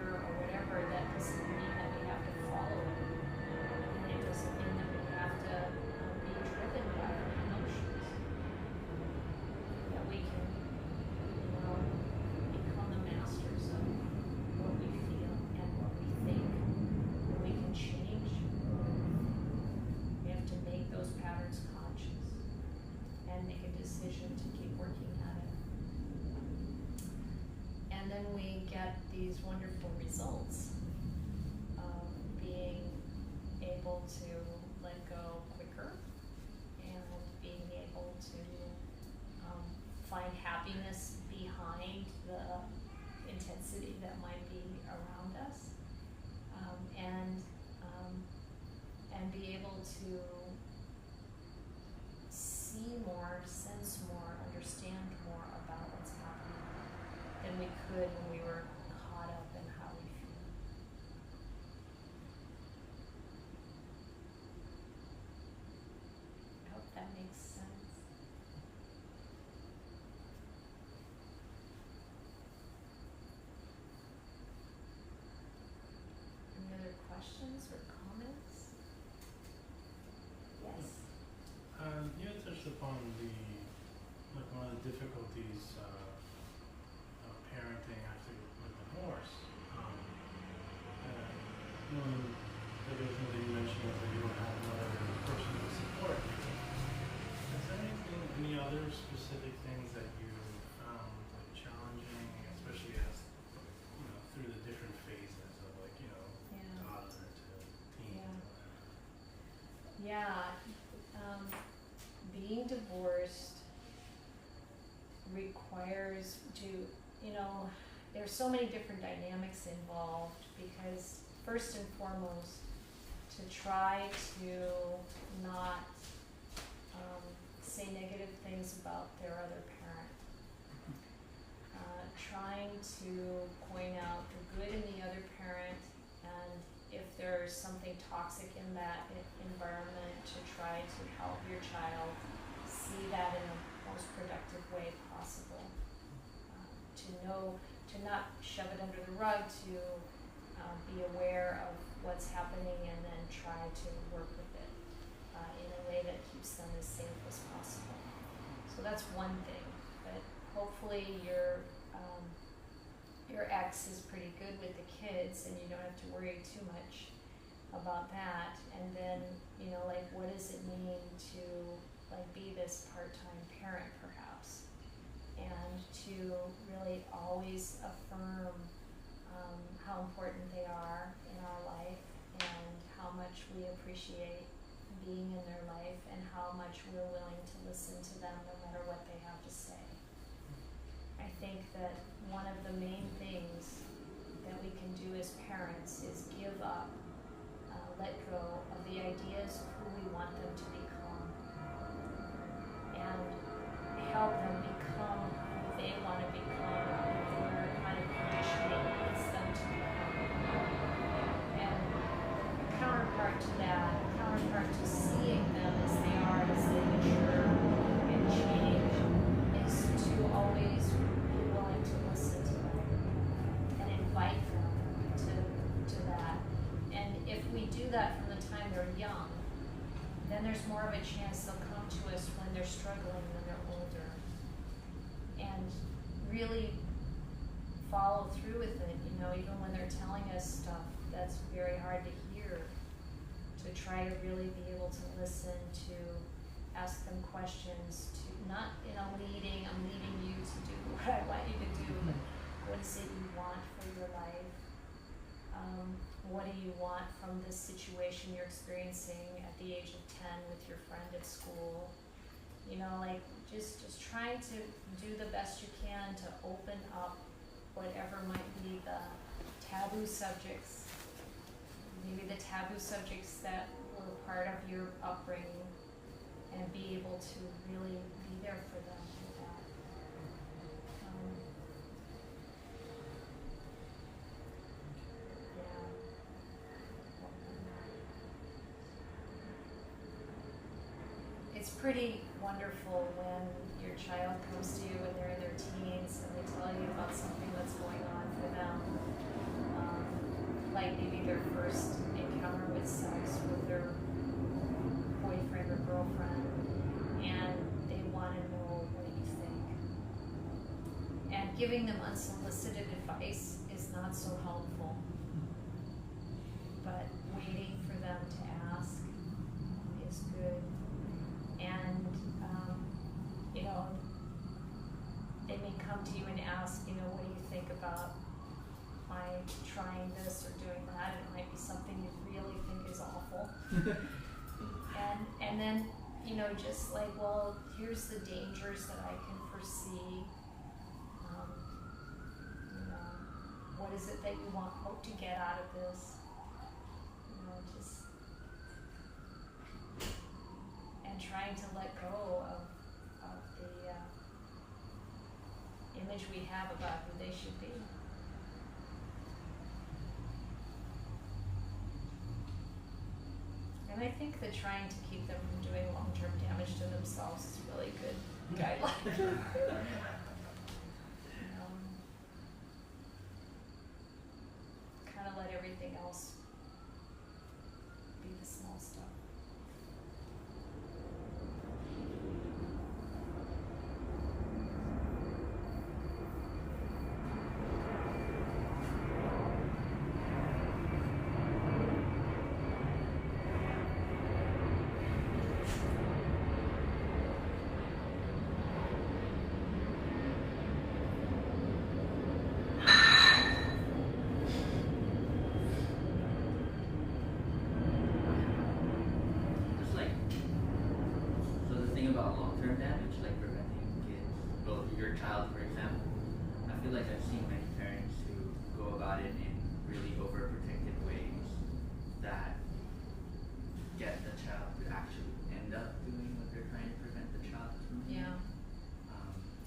then we get these wonderful results of being able to let go quicker and being able to find happiness behind the intensity that might be around us, and be able to see more, sense more, understand more about what's happening than we could when we were caught up in how we feel. I hope that makes sense. Any other questions or comments? Yes. You had touched upon one of the difficulties of parenting after with divorce. One of the other things that you mentioned was that you don't have another person to support you. Is there any other specific things that you found challenging, especially as through the different phases of toddler to teen? Yeah. Being divorced requires there's so many different dynamics involved, because first and foremost, to try to not say negative things about their other parent. Trying to point out the good in the other parent, and if there's something toxic in that environment, to try to help your child see that in the most productive way possible. To not shove it under the rug, to be aware of what's happening and then try to work with it in a way that keeps them as safe as possible. So that's one thing, but hopefully your ex is pretty good with the kids and you don't have to worry too much about that. And then, what does it mean to be this part-time parent perhaps, and to really always affirm how important they are in our life, and how much we appreciate being in their life, and how much we're willing to listen to them no matter what they have to say. I think that one of the main things that we can do as parents is give up, let go of the ideas of who we want them to become, and help them become who they want to become, their kind of conditioning needs them to become. And counterpart to that, counterpart to seeing them as they are, as they mature and change, is to always be willing to listen to them and invite them to that. And if we do that from the time they're young, then there's more of a chance they'll come to us when they're struggling, when they're older. And really follow through with it, even when they're telling us stuff that's very hard to hear, to try to really be able to listen, to ask them questions, to not in a leading, I'm leading you to do what I want you to do, but what is it you want for your life? What do you want from this situation you're experiencing at the age of 10 with your friend at school? Just trying to do the best you can to open up whatever might be the taboo subjects, maybe the taboo subjects that were part of your upbringing, and be able to really be there for them with that. It's pretty wonderful when your child comes to you when they're in their teens and they tell you about something that's going on for them, like maybe their first encounter with sex with their boyfriend or girlfriend, and they want to know what you think. And giving them unsolicited advice is not so helpful, but waiting for them to ask is good. And they may come to you and ask, what do you think about I'm trying this or doing that, and it might be something you really think is awful. And then, you know, just like, well, here's the dangers that I can foresee. You know, what is it that you hope to get out of this? You know, just and trying to let go of the image we have about who they should be. And I think that trying to keep them from doing long-term damage to themselves is a really good guideline. Kind of let everything else be the small stuff. Just like, so the thing about long-term damage, like preventing kids, well, your child, for example, I feel like I've seen many parents who go about it in really overprotective ways that get the child to actually end up doing what they're trying to prevent the child from doing. Yeah.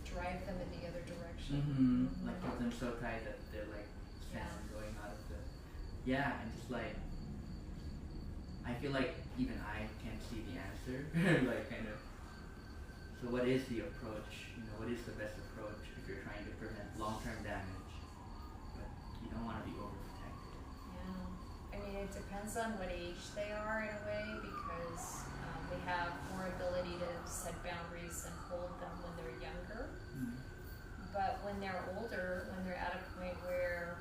Drive them in the other direction. Like put them so tight that they're like sand going out of the, and just like, I feel like even I can't see the answer, like kind of, so what is the approach, you know, what is the best approach if you're trying to prevent long-term damage, but you don't want to be overprotected? Yeah. I mean, it depends on what age they are in a way, because they have more ability to set boundaries and hold them when they're younger. But when they're older, when they're at a point where,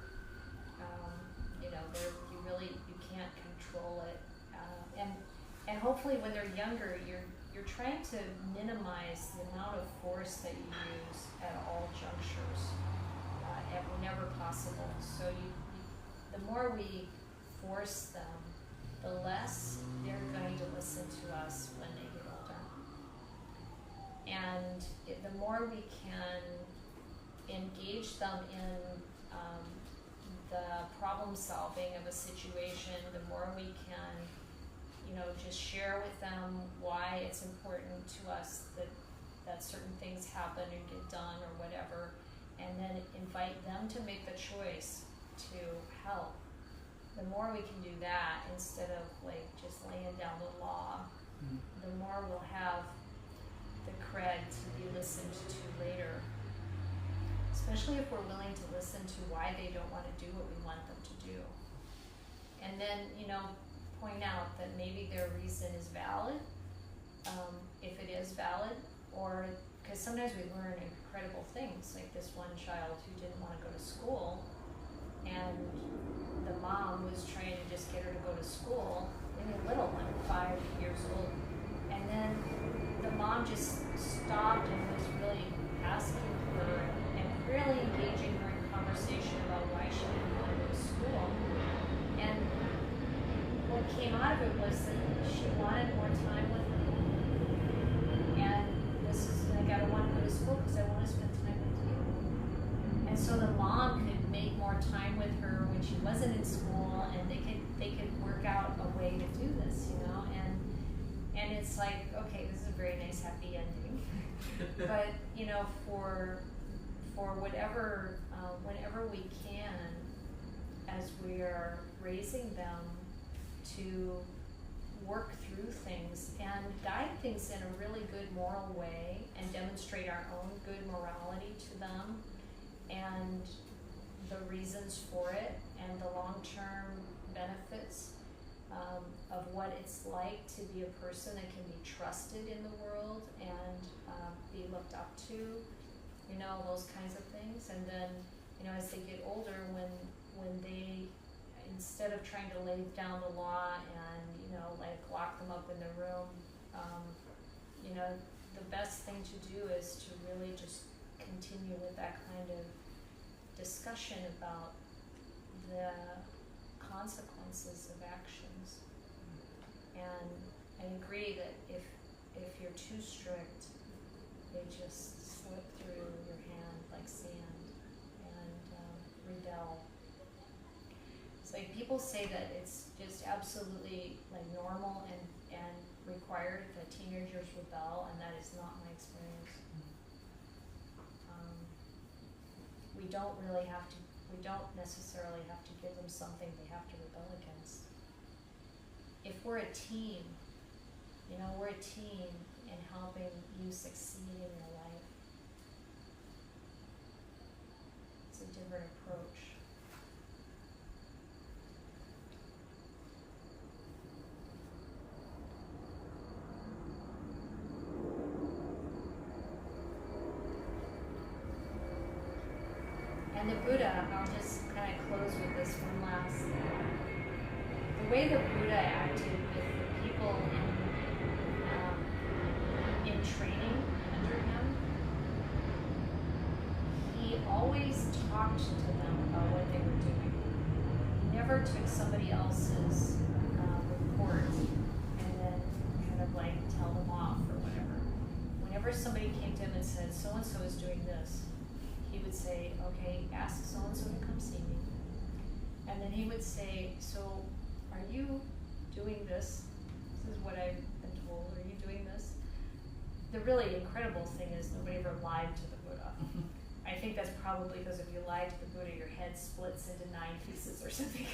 you know, you can't control it, and hopefully when they're younger, you're trying to minimize the amount of force that you use at all junctures, whenever possible. So the more we force them, the less they're going to listen to us when they get older. And the more we can engage them in the problem solving of a situation, the more we can, you know, just share with them why it's important to us that certain things happen and get done or whatever, and then invite them to make the choice to help. The more we can do that instead of like just laying down the law, the more we'll have the cred to be listened to later. Especially if we're willing to listen to why they don't want to do what we want them to do. And then, you know, point out that maybe their reason is valid, if it is valid, or because sometimes we learn incredible things, like this one child who didn't want to go to school, and the mom was trying to just get her to go to school, maybe little, like 5 years old, and then the mom just stopped and was really asking her and really engaging her in conversation about why she didn't want to go to school. And what came out of it was that she wanted more time with me. And this is like, I don't want to go to school because I want to spend time with you. And so the mom could make more time with her when she wasn't in school, and they could work out a way to do this, you know. And it's like, okay, this is a very nice happy ending. But you know, for whatever, whenever we can, as we are raising them to work through things and guide things in a really good moral way and demonstrate our own good morality to them and the reasons for it and the long-term benefits of what it's like to be a person that can be trusted in the world and be looked up to, you know, those kinds of things. And then, you know, as they get older, when they, instead of trying to lay down the law and, you know, like lock them up in the room, you know, the best thing to do is to really just continue with that kind of discussion about the consequences of actions. And I agree that if you're too strict, they just slip through your hand like sand and rebel. It's like people say that it's just absolutely like normal and required that teenagers rebel, and that is not my experience. We don't necessarily have to give them something they have to rebel against. If we're a team, we're a team in helping you succeed in your life. It's a different approach. And the Buddha, I'll just kind of close with this one last. The way the Buddha acted with the people in training under him, he always talked to them about what they were doing. He never took somebody else's report and then kind of like tell them off or whatever. Whenever somebody came to him and said, so-and-so is doing this, he would say, okay, ask so-and-so to come see me. And then he would say, so are you doing this? This is what I've been told. Are you doing this? The really incredible thing is nobody ever lied to the Buddha. I think that's probably because if you lie to the Buddha, your head splits into 9 pieces or something.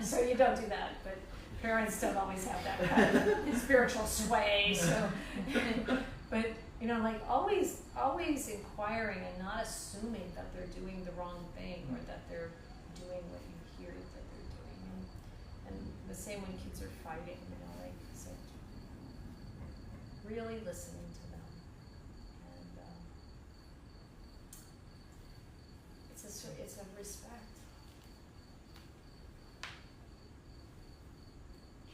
So you don't do that. But parents don't always have that kind of spiritual sway. So, but like always inquiring and not assuming that they're doing the wrong thing or that they're doing what you hear that they're doing. And the same when kids are fighting, so really listening to them. And it's a respect.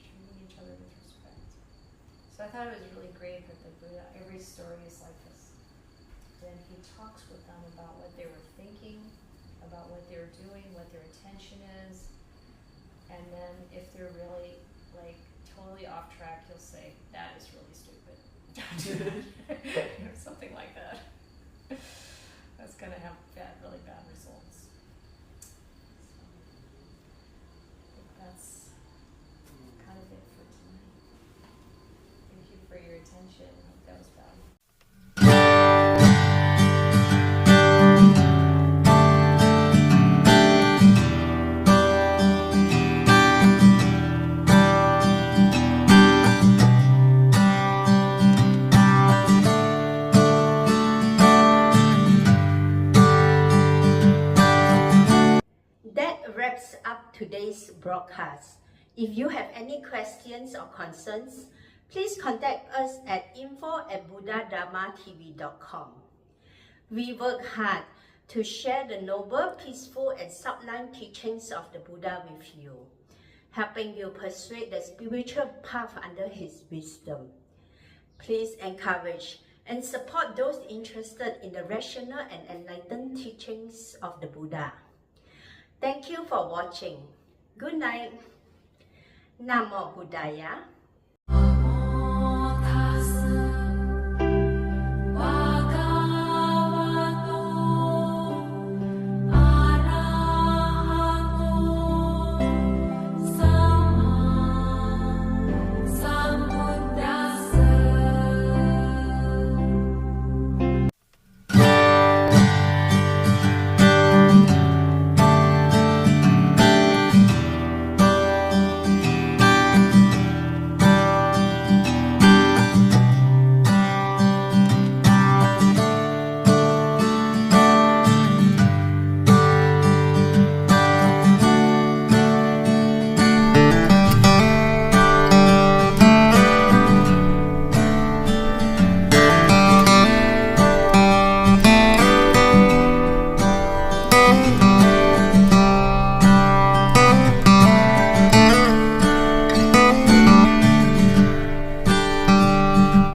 Treating each other with respect. So I thought it was really great that the Buddha, every story is like this. Then he talks with them about what they were thinking, about what they were doing, what their intention is. And then if they're really like totally off track, he'll say, that is really stupid. Don't do that. Something like that. That's going to have really bad results. So, I think that's kind of it for tonight. Thank you for your attention. I hope that was valuable. That wraps up today's broadcast. If you have any questions or concerns, please contact us at info@buddhadharmatv.com. We work hard to share the noble, peaceful, and sublime teachings of the Buddha with you, helping you persuade the spiritual path under his wisdom. Please encourage and support those interested in the rational and enlightened teachings of the Buddha. Thank you for watching. Good night. Namo Buddhaya.